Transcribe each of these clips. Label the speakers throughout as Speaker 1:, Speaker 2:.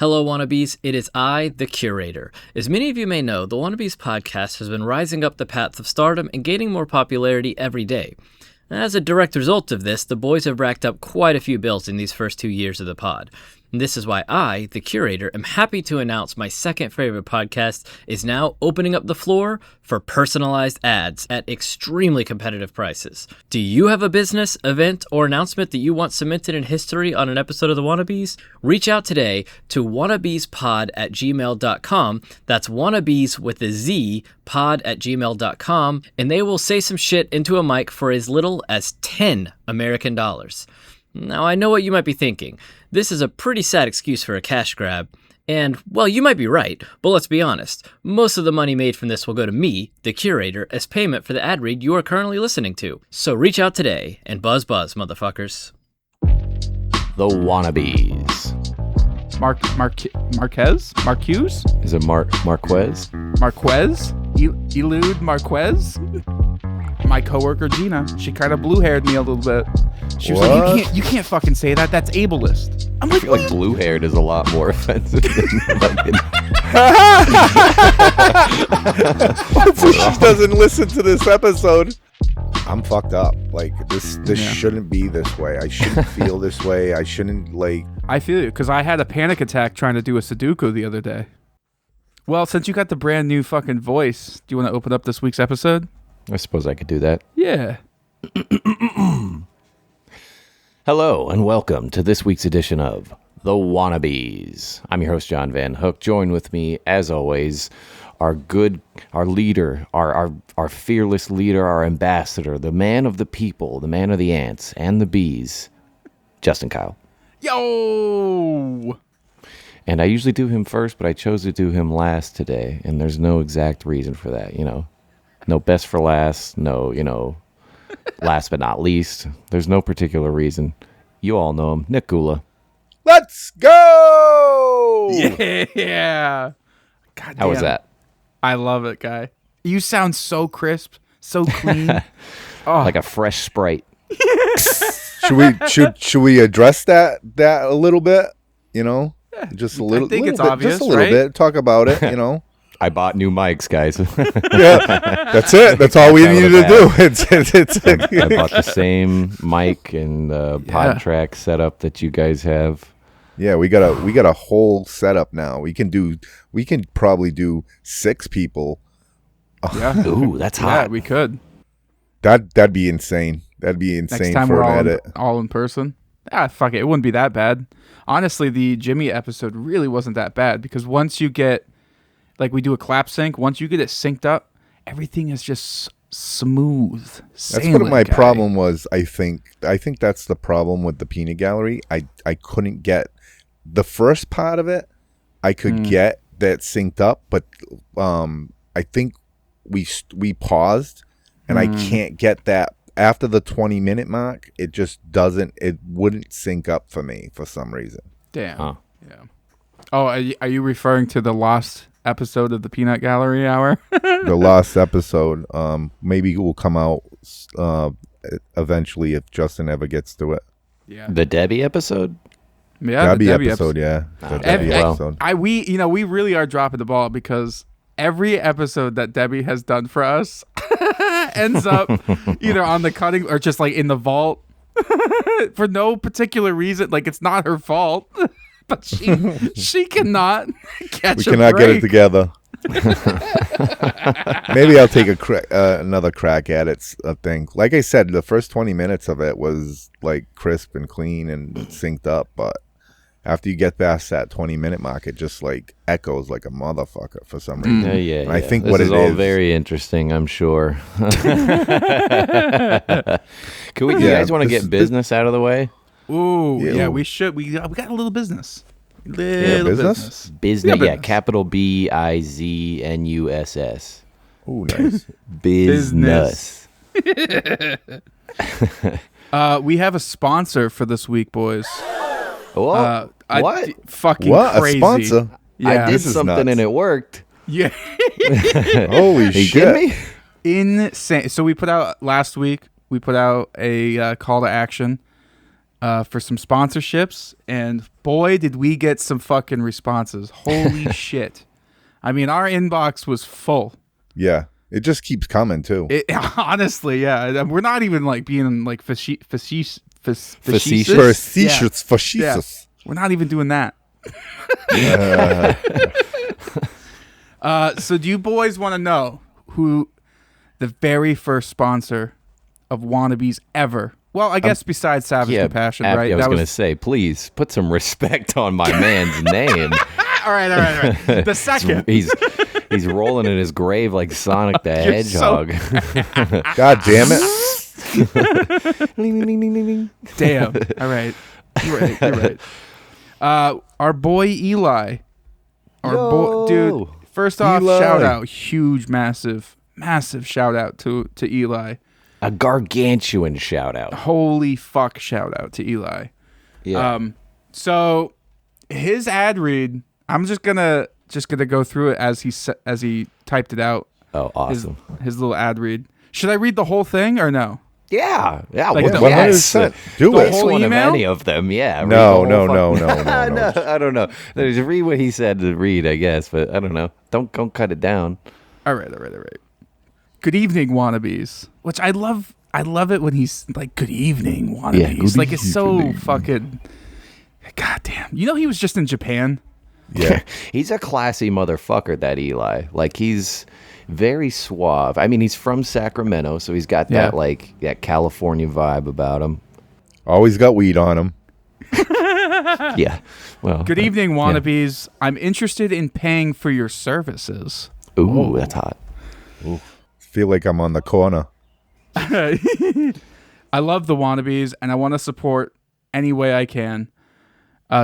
Speaker 1: Hello, Wannabeez. It is I, the Curator. As many of you may know, the Wannabeez podcast has been rising up the path of stardom and gaining more popularity every day. As a direct result of this, the boys have racked up quite a few bills in these first 2 years of the pod. And this is why I, the Curator, am happy to announce my second favorite podcast is now opening up the floor for personalized ads at extremely competitive prices. Do you have a business, event, or announcement that you want cemented in history on an episode of the Wannabeez? Reach out today to wannabeezpod@gmail.com. That's wannabeez with a Z, pod@gmail.com, and they will say some shit into a mic for as little as 10 American dollars. Now, I know what you might be thinking. This is a pretty sad excuse for a cash grab. And, well, you might be right, but let's be honest. Most of the money made from this will go to me, the Curator, as payment for the ad read you are currently listening to. So reach out today and buzz, motherfuckers.
Speaker 2: The Wannabeez.
Speaker 3: Marquez? Marcuse?
Speaker 2: Is it Marquez?
Speaker 3: Marquez? Elude Marquez? My coworker Gina, she kind of blue-haired me a little bit. She was like, you can't fucking say that. That's ableist. I'm like,
Speaker 2: I feel like blue-haired is a lot more offensive than fucking...
Speaker 4: Hopefully she doesn't listen to this episode. I'm fucked up. Like, this shouldn't be this way. I shouldn't feel this way. I shouldn't, like...
Speaker 3: I feel you, because I had a panic attack trying to do a Sudoku the other day. Well, since you got the brand new fucking voice, do you want to open up this week's episode?
Speaker 2: I suppose I could do that.
Speaker 3: Yeah.
Speaker 2: Hello, and welcome to this week's edition of The Wannabeez. I'm your host, John Van Hook. Join with me, as always, our leader, our fearless leader, our ambassador, the man of the people, the man of the ants and the bees, Justin Kyle.
Speaker 3: Yo!
Speaker 2: And I usually do him first, but I chose to do him last today, and there's no exact reason for that, you know. No best for last, no, last but not least. There's no particular reason. You all know him, Nick Gula.
Speaker 4: Let's go!
Speaker 3: Yeah. God
Speaker 2: How was that?
Speaker 3: I love it, guy. You sound so crisp, so clean.
Speaker 2: Like a fresh Sprite.
Speaker 4: Should we address that a little bit? Just a little.
Speaker 3: I think it's
Speaker 4: bit,
Speaker 3: obvious,
Speaker 4: just a little bit. Talk about it.
Speaker 2: I bought new mics, guys.
Speaker 4: Yeah, that's it. That's all we needed to do.
Speaker 2: I bought the same mic and pod track setup that you guys have.
Speaker 4: Yeah, we got a whole setup now. We can probably do 6 people.
Speaker 3: Yeah.
Speaker 2: Ooh, that's hot.
Speaker 3: Yeah, we could.
Speaker 4: That'd be insane. That'd be insane.
Speaker 3: Next time
Speaker 4: for
Speaker 3: we're
Speaker 4: an edit.
Speaker 3: all in person. Fuck it. It wouldn't be that bad. Honestly, the Jimmy episode really wasn't that bad because once you get, like we do a clap sync, once you get it synced up, everything is just smooth.
Speaker 4: That's what my problem was. I think that's the problem with the peanut gallery. I couldn't get the first part of it. I could get that synced up, but I think we paused, and I can't get that after the 20-minute mark. It wouldn't sync up for me for some reason.
Speaker 3: Damn.
Speaker 2: Huh.
Speaker 3: Yeah. Oh, are you referring to the lost episode of the Peanut Gallery Hour?
Speaker 4: The lost episode. Maybe it will come out eventually if Justin ever gets to it.
Speaker 3: Yeah.
Speaker 2: The Debbie episode?
Speaker 3: Yeah,
Speaker 4: the Debbie episode. Yeah. The Debbie episode.
Speaker 3: We really are dropping the ball because every episode that Debbie has done for us ends up either on the cutting or just like in the vault for no particular reason. Like it's not her fault, but she cannot catch.
Speaker 4: We cannot get it together. Maybe I'll take another crack at it. I think, like I said, the first 20 minutes of it was like crisp and clean and synced up, but after you get past that 20-minute mark, it just like echoes like a motherfucker for some reason.
Speaker 2: Yeah.
Speaker 4: And I think
Speaker 2: this
Speaker 4: what
Speaker 2: is
Speaker 4: it
Speaker 2: all
Speaker 4: is
Speaker 2: very interesting, I'm sure. Can we? You guys want to get business out of the way?
Speaker 3: Ooh,
Speaker 4: Yeah.
Speaker 3: we should. We got a little business.
Speaker 4: business?
Speaker 2: Business,
Speaker 3: business.
Speaker 2: capital BIZNUSS.
Speaker 4: Ooh, nice.
Speaker 2: Business.
Speaker 3: We have a sponsor for this week, boys.
Speaker 2: What?
Speaker 3: Fucking
Speaker 4: What?
Speaker 3: crazy.
Speaker 4: A sponsor?
Speaker 3: Yeah.
Speaker 2: I did
Speaker 4: This is
Speaker 2: something
Speaker 4: nuts.
Speaker 2: and it worked.
Speaker 3: Yeah.
Speaker 4: Holy
Speaker 2: Are you
Speaker 4: shit.
Speaker 2: kidding me?
Speaker 3: Insane. So we put out last week, we put out a call to action. for some sponsorships, and boy, did we get some fucking responses. Holy shit. I mean, our inbox was full.
Speaker 4: Yeah. It just keeps coming, too.
Speaker 3: Honestly, yeah. We're not even like being like facetious.
Speaker 4: Facetious.
Speaker 3: Yeah. We're not even doing that. So do you boys want to know who the very first sponsor of Wannabeez ever? Well, I guess besides Savage Compassion, right?
Speaker 2: I was going to say, please put some respect on my man's name.
Speaker 3: All right. The second.
Speaker 2: He's rolling in his grave like Sonic the Hedgehog.
Speaker 4: God damn it.
Speaker 3: Damn. All right. You're right. Our boy Eli. Dude. First off,
Speaker 4: Eli.
Speaker 3: shout out. Huge, massive shout out to Eli.
Speaker 2: A gargantuan shout out.
Speaker 3: Holy fuck, shout out to Eli.
Speaker 2: Yeah.
Speaker 3: So his ad read, I'm just gonna go through it as he typed it out.
Speaker 2: Oh, awesome.
Speaker 3: His little ad read. Should I read the whole thing or no?
Speaker 2: Yeah.
Speaker 3: Like
Speaker 2: what
Speaker 3: the-
Speaker 4: 100%. Do
Speaker 3: The
Speaker 4: it.
Speaker 3: whole
Speaker 2: one of
Speaker 3: email?
Speaker 2: any of them, yeah. Read
Speaker 4: No.
Speaker 2: the whole fucking-
Speaker 4: No.
Speaker 2: I don't know. Just read what he said to read, I guess, but I don't know. Don't cut it down.
Speaker 3: All right. Good evening, Wannabeez. Which I love it when he's like, good evening, Wannabeez.
Speaker 2: Yeah, good
Speaker 3: like, it's so
Speaker 4: evening.
Speaker 3: fucking... Goddamn. You know he was just in Japan?
Speaker 4: Yeah.
Speaker 2: He's a classy motherfucker, that Eli. Like, he's very suave. I mean, he's from Sacramento, so he's got that, like, that California vibe about him.
Speaker 4: Always got weed on him.
Speaker 2: Yeah. Well.
Speaker 3: Good evening, Wannabeez. I'm interested in paying for your services.
Speaker 2: Ooh, that's hot.
Speaker 4: Feel like I'm on the corner.
Speaker 3: I love the Wannabeez, and I want to support any way I can.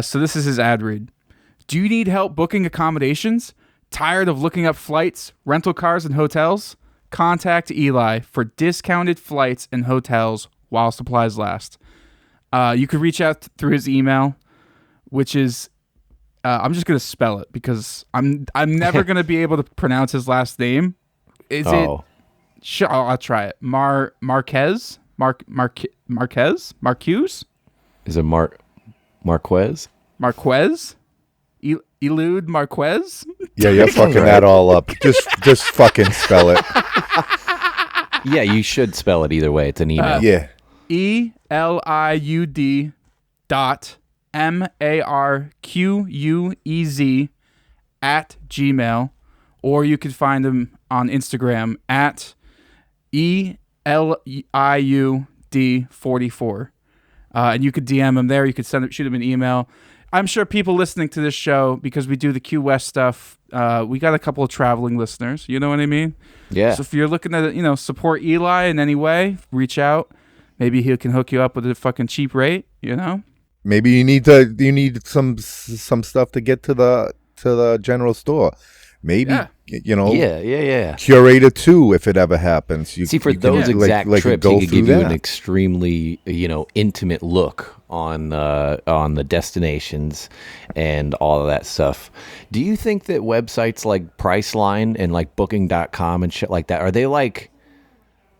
Speaker 3: So this is his ad read. Do you need help booking accommodations? Tired of looking up flights, rental cars, and hotels? Contact Eli for discounted flights and hotels while supplies last. You could reach out through his email, which is I'm just gonna spell it because I'm never gonna be able to pronounce his last name. Is it? Sure, I'll try it. Marquez.
Speaker 2: Is it Marquez?
Speaker 3: Marquez. Elude Marquez.
Speaker 4: Yeah, you're fucking that all up. Just fucking spell it.
Speaker 2: Yeah, you should spell it either way. It's an email.
Speaker 4: Yeah.
Speaker 3: ELIUD .MARQUEZ @gmail, or you could find him on Instagram at ELIUD44. And you could DM him there. You could shoot him an email. I'm sure people listening to this show, because we do the Q West stuff, we got a couple of traveling listeners. You know what I mean?
Speaker 2: Yeah.
Speaker 3: So if you're looking to, support Eli in any way, reach out. Maybe he can hook you up with a fucking cheap rate.
Speaker 4: Maybe you need some stuff to get to the general store. Maybe
Speaker 2: Yeah.
Speaker 4: Curator 2 if it ever happens.
Speaker 2: See, for
Speaker 4: you can,
Speaker 2: those exact trips,
Speaker 4: go
Speaker 2: he could
Speaker 4: through
Speaker 2: give you an
Speaker 4: that.
Speaker 2: extremely, intimate look on the destinations and all of that stuff. Do you think that websites like Priceline and like Booking.com and shit like that, are they like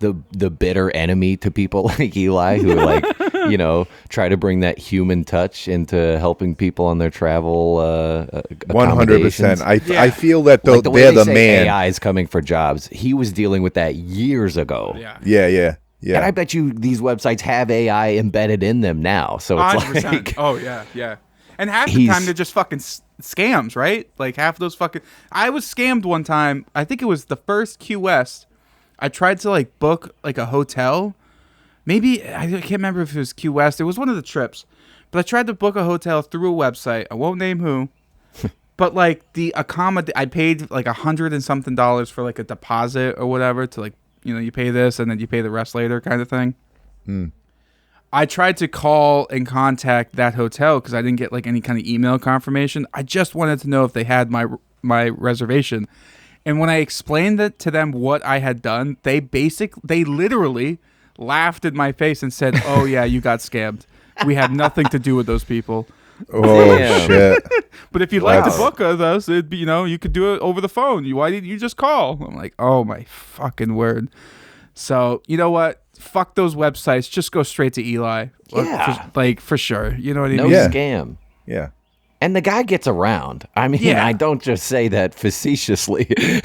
Speaker 2: the bitter enemy to people like Eli who like try to bring that human touch into helping people on their travel
Speaker 4: 100%. I feel that
Speaker 2: like the way
Speaker 4: they're
Speaker 2: they
Speaker 4: the
Speaker 2: say
Speaker 4: man.
Speaker 2: AI is coming for jobs. He was dealing with that years ago.
Speaker 4: Yeah.
Speaker 2: And I bet you these websites have AI embedded in them now. So it's
Speaker 3: 100%.
Speaker 2: like,
Speaker 3: Oh yeah. And half the time they're just fucking scams, right? Like half those fucking. I was scammed one time. I think it was the first Q West. I tried to like book like a hotel. Maybe I can't remember if it was Q West. It was one of the trips, but I tried to book a hotel through a website. I won't name who, but like I paid like $100 and something for like a deposit or whatever to like you pay this and then you pay the rest later kind of thing. I tried to call and contact that hotel because I didn't get like any kind of email confirmation. I just wanted to know if they had my reservation. And when I explained it to them what I had done, they literally laughed in my face and said, "Oh yeah, you got scammed. We have nothing to do with those people."
Speaker 4: Oh
Speaker 2: Damn.
Speaker 4: shit.
Speaker 3: But if you'd like to book with us, it'd be you could do it over the phone. Why didn't you just call? I'm like, oh my fucking word. So you know what? Fuck those websites. Just go straight to Eli.
Speaker 2: Yeah.
Speaker 3: For sure. You know what I
Speaker 2: No
Speaker 3: mean?
Speaker 4: Yeah.
Speaker 2: scam.
Speaker 4: Yeah.
Speaker 2: And the guy gets around. I mean,
Speaker 3: Yeah.
Speaker 2: I don't just say that facetiously. The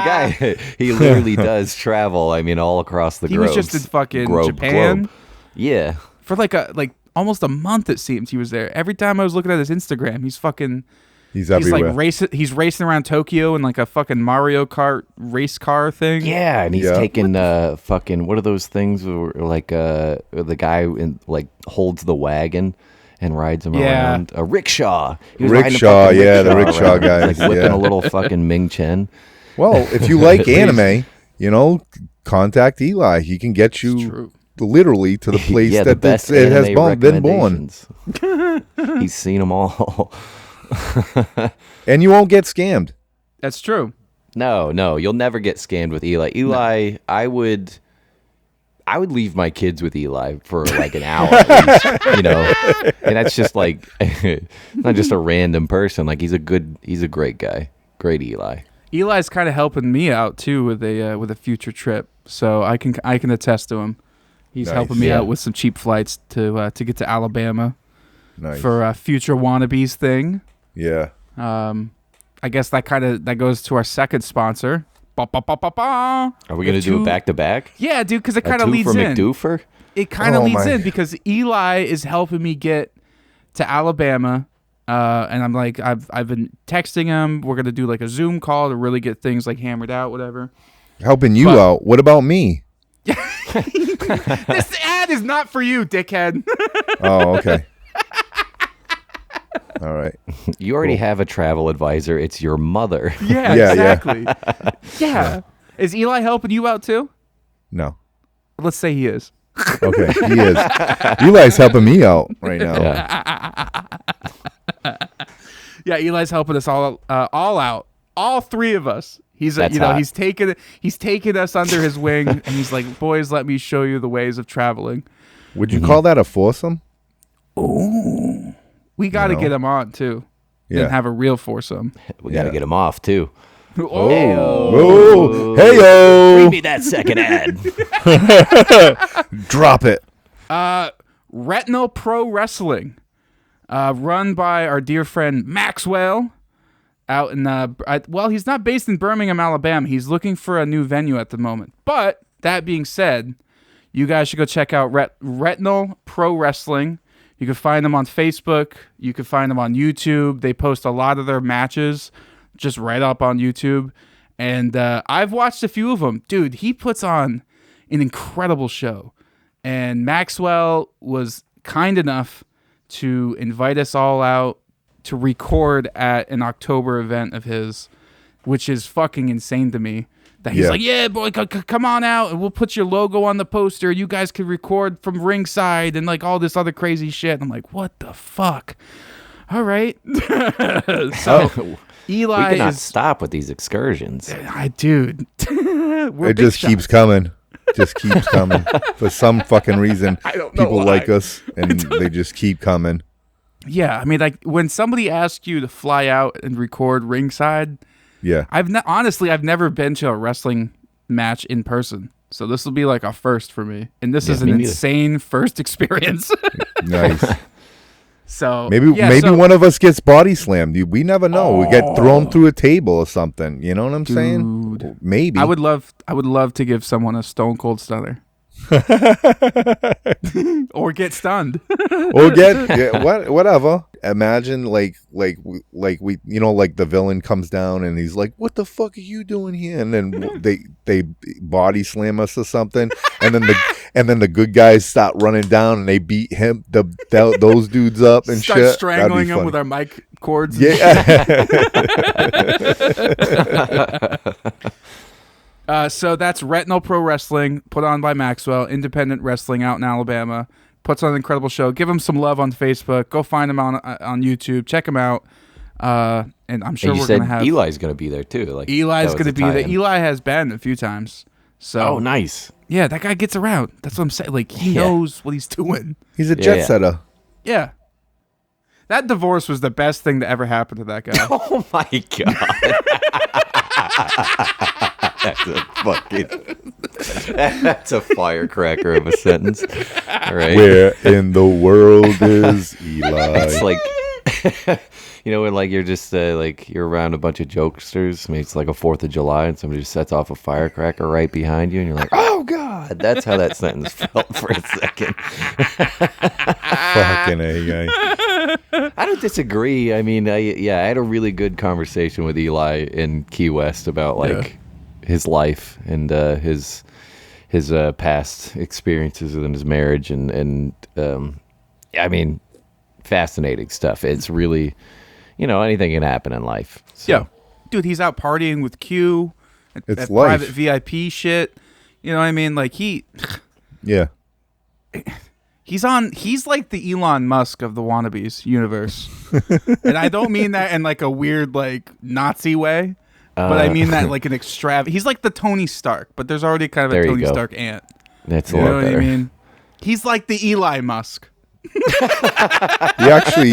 Speaker 2: guy, he literally does travel. I mean, all across the
Speaker 3: He
Speaker 2: globe.
Speaker 3: was just in fucking Japan
Speaker 2: Yeah.
Speaker 3: for like almost a month. It seems he was there. Every time I was looking at his Instagram, he's
Speaker 4: everywhere.
Speaker 3: like racing. He's racing around Tokyo in like a fucking Mario Kart race car thing.
Speaker 2: Yeah, and he's
Speaker 4: Yeah.
Speaker 2: taking fucking, what are those things where like the guy like holds the wagon and rides him
Speaker 3: Yeah.
Speaker 2: around. A rickshaw. He was riding a
Speaker 4: Rickshaw,
Speaker 2: fucking
Speaker 4: yeah, the rickshaw
Speaker 2: around,
Speaker 4: guys,
Speaker 2: like whipping
Speaker 4: yeah.
Speaker 2: a little fucking Ming Chen.
Speaker 4: Well, if you like anime, contact Eli. He can get you
Speaker 3: True.
Speaker 4: literally to the place
Speaker 2: Yeah, the
Speaker 4: that
Speaker 2: best
Speaker 4: it has
Speaker 2: anime
Speaker 4: been born.
Speaker 2: recommendations. He's seen them all.
Speaker 4: And you won't get scammed.
Speaker 3: That's true.
Speaker 2: No, you'll never get scammed with Eli. Eli, I would leave my kids with Eli for like an hour, at least, and that's just like not just a random person. Like he's a great guy, great Eli.
Speaker 3: Eli's kind of helping me out too with a future trip, so I can attest to him. He's
Speaker 4: Nice.
Speaker 3: helping me
Speaker 2: Yeah.
Speaker 3: out with some cheap flights to get to Alabama
Speaker 4: Nice.
Speaker 3: for a future Wannabeez thing.
Speaker 4: Yeah.
Speaker 3: I guess that goes to our second sponsor. Ba, ba, ba, ba, ba.
Speaker 2: Are we gonna
Speaker 3: have
Speaker 2: do
Speaker 3: two-
Speaker 2: it back to back?
Speaker 3: Yeah, dude, because it
Speaker 2: A
Speaker 3: kind of
Speaker 2: two
Speaker 3: leads
Speaker 2: for
Speaker 3: in.
Speaker 2: McDoofer?
Speaker 3: It kind of
Speaker 4: Oh,
Speaker 3: leads
Speaker 4: my.
Speaker 3: in because Eli is helping me get to Alabama, and I'm like, I've been texting him. We're gonna do like a Zoom call to really get things like hammered out, whatever.
Speaker 4: Helping you out. What about me?
Speaker 3: This ad is not for you, dickhead.
Speaker 4: Oh, okay. All right.
Speaker 2: You already have a travel advisor. It's your mother.
Speaker 3: Yeah,
Speaker 4: Yeah, yeah.
Speaker 3: exactly. Yeah. Is Eli helping you out too?
Speaker 4: No.
Speaker 3: Let's say he is.
Speaker 4: Okay. He is. Eli's helping me out right now.
Speaker 2: Yeah.
Speaker 3: Yeah, Eli's helping us all out. All three of us. He's
Speaker 2: That's hot.
Speaker 3: he's taken us under his wing, and he's like, boys, let me show you the ways of traveling.
Speaker 4: Would you call that a foursome?
Speaker 3: We got to
Speaker 4: No.
Speaker 3: get him on too,
Speaker 4: Yeah.
Speaker 3: and have a real foursome.
Speaker 2: We got to
Speaker 4: Yeah.
Speaker 2: get him off too.
Speaker 4: Oh, hey
Speaker 2: Read me that second ad.
Speaker 4: Drop it.
Speaker 3: Retinal Pro Wrestling, run by our dear friend Maxwell, out in he's not based in Birmingham, Alabama. He's looking for a new venue at the moment. But that being said, you guys should go check out Retinal Pro Wrestling. You can find them on Facebook. You can find them on YouTube. They post a lot of their matches just right up on YouTube. And I've watched a few of them. Dude, he puts on an incredible show. And Maxwell was kind enough to invite us all out to record at an October event of his, which is fucking insane to me. That he's
Speaker 4: Yeah.
Speaker 3: like, yeah, boy, come on out, and we'll put your logo on the poster. You guys can record from ringside and like all this other crazy shit. I'm like, what the fuck? All right. So
Speaker 2: We
Speaker 3: Eli
Speaker 2: cannot
Speaker 3: is,
Speaker 2: stop with these excursions.
Speaker 3: dude. We're
Speaker 4: It
Speaker 3: big
Speaker 4: just
Speaker 3: shots.
Speaker 4: keeps coming. Just keeps coming. For some fucking reason,
Speaker 3: I don't know
Speaker 4: people
Speaker 3: why.
Speaker 4: like us, and they just keep coming.
Speaker 3: Yeah, I mean, like when somebody asks you to fly out and record ringside,
Speaker 4: Yeah.
Speaker 3: honestly, I've never been to a wrestling match in person. So this will be like a first for me. And this is an
Speaker 2: me neither.
Speaker 3: insane first experience.
Speaker 4: Nice.
Speaker 3: So
Speaker 4: Maybe
Speaker 3: yeah,
Speaker 4: maybe
Speaker 3: so-
Speaker 4: one of us gets body slammed. We never know. We get thrown through a table or something. You know what I'm saying?
Speaker 3: Dude.
Speaker 4: Maybe.
Speaker 3: I would love to give someone a stone cold stunner. Or get stunned.
Speaker 4: or whatever. Imagine like we like the villain comes down and he's like, "What the fuck are you doing here?" And then they body slam us or something, and then the good guys start running down and they beat those dudes up and
Speaker 3: Start
Speaker 4: shit.
Speaker 3: strangling
Speaker 4: That'd be
Speaker 3: them with
Speaker 4: funny.
Speaker 3: our mic cords.
Speaker 4: Yeah.
Speaker 3: So that's Retinal Pro Wrestling, put on by Maxwell, independent wrestling out in Alabama. Puts on an incredible show. Give him some love on Facebook. Go find him on YouTube. Check him out. And I'm sure
Speaker 2: And you
Speaker 3: we're
Speaker 2: said
Speaker 3: going to have
Speaker 2: Eli's going to be there too. Like
Speaker 3: Eli's
Speaker 2: that was
Speaker 3: going to
Speaker 2: the
Speaker 3: be there.
Speaker 2: tie-in.
Speaker 3: Eli has been a few times. So
Speaker 2: Oh, nice.
Speaker 3: yeah, that guy gets around. That's what I'm saying. Like he
Speaker 2: Yeah.
Speaker 3: knows what he's doing.
Speaker 4: He's a jet
Speaker 2: Yeah.
Speaker 4: setter.
Speaker 3: Yeah. That divorce was the best thing to ever happen to that guy.
Speaker 2: Oh my god. That's a firecracker of a sentence. All right.
Speaker 4: Where in the world is Eli?
Speaker 2: It's like, when like you're just like you're around a bunch of jokesters. Maybe it's like a 4th of July and somebody just sets off a firecracker right behind you and you're like, oh God. That's how that sentence felt for a second.
Speaker 4: Fucking A, guy.
Speaker 2: I don't disagree. I mean, I had a really good conversation with Eli in Key West about like his life and his past experiences in his marriage and I mean, fascinating stuff. It's really, anything can happen in life. So.
Speaker 3: Yeah, dude, he's out partying with Q.
Speaker 4: It's
Speaker 3: at
Speaker 4: life.
Speaker 3: Private VIP shit. You know what I mean? Like
Speaker 4: Yeah.
Speaker 3: He's like the Elon Musk of the Wannabeez universe. And I don't mean that in like a weird like Nazi way, but I mean that like an he's like the Tony Stark, but there's already kind of a Tony Stark ant.
Speaker 2: That's a
Speaker 3: You
Speaker 2: lot
Speaker 3: know what
Speaker 2: better.
Speaker 3: I mean? He's like the Eli Musk.
Speaker 4: He actually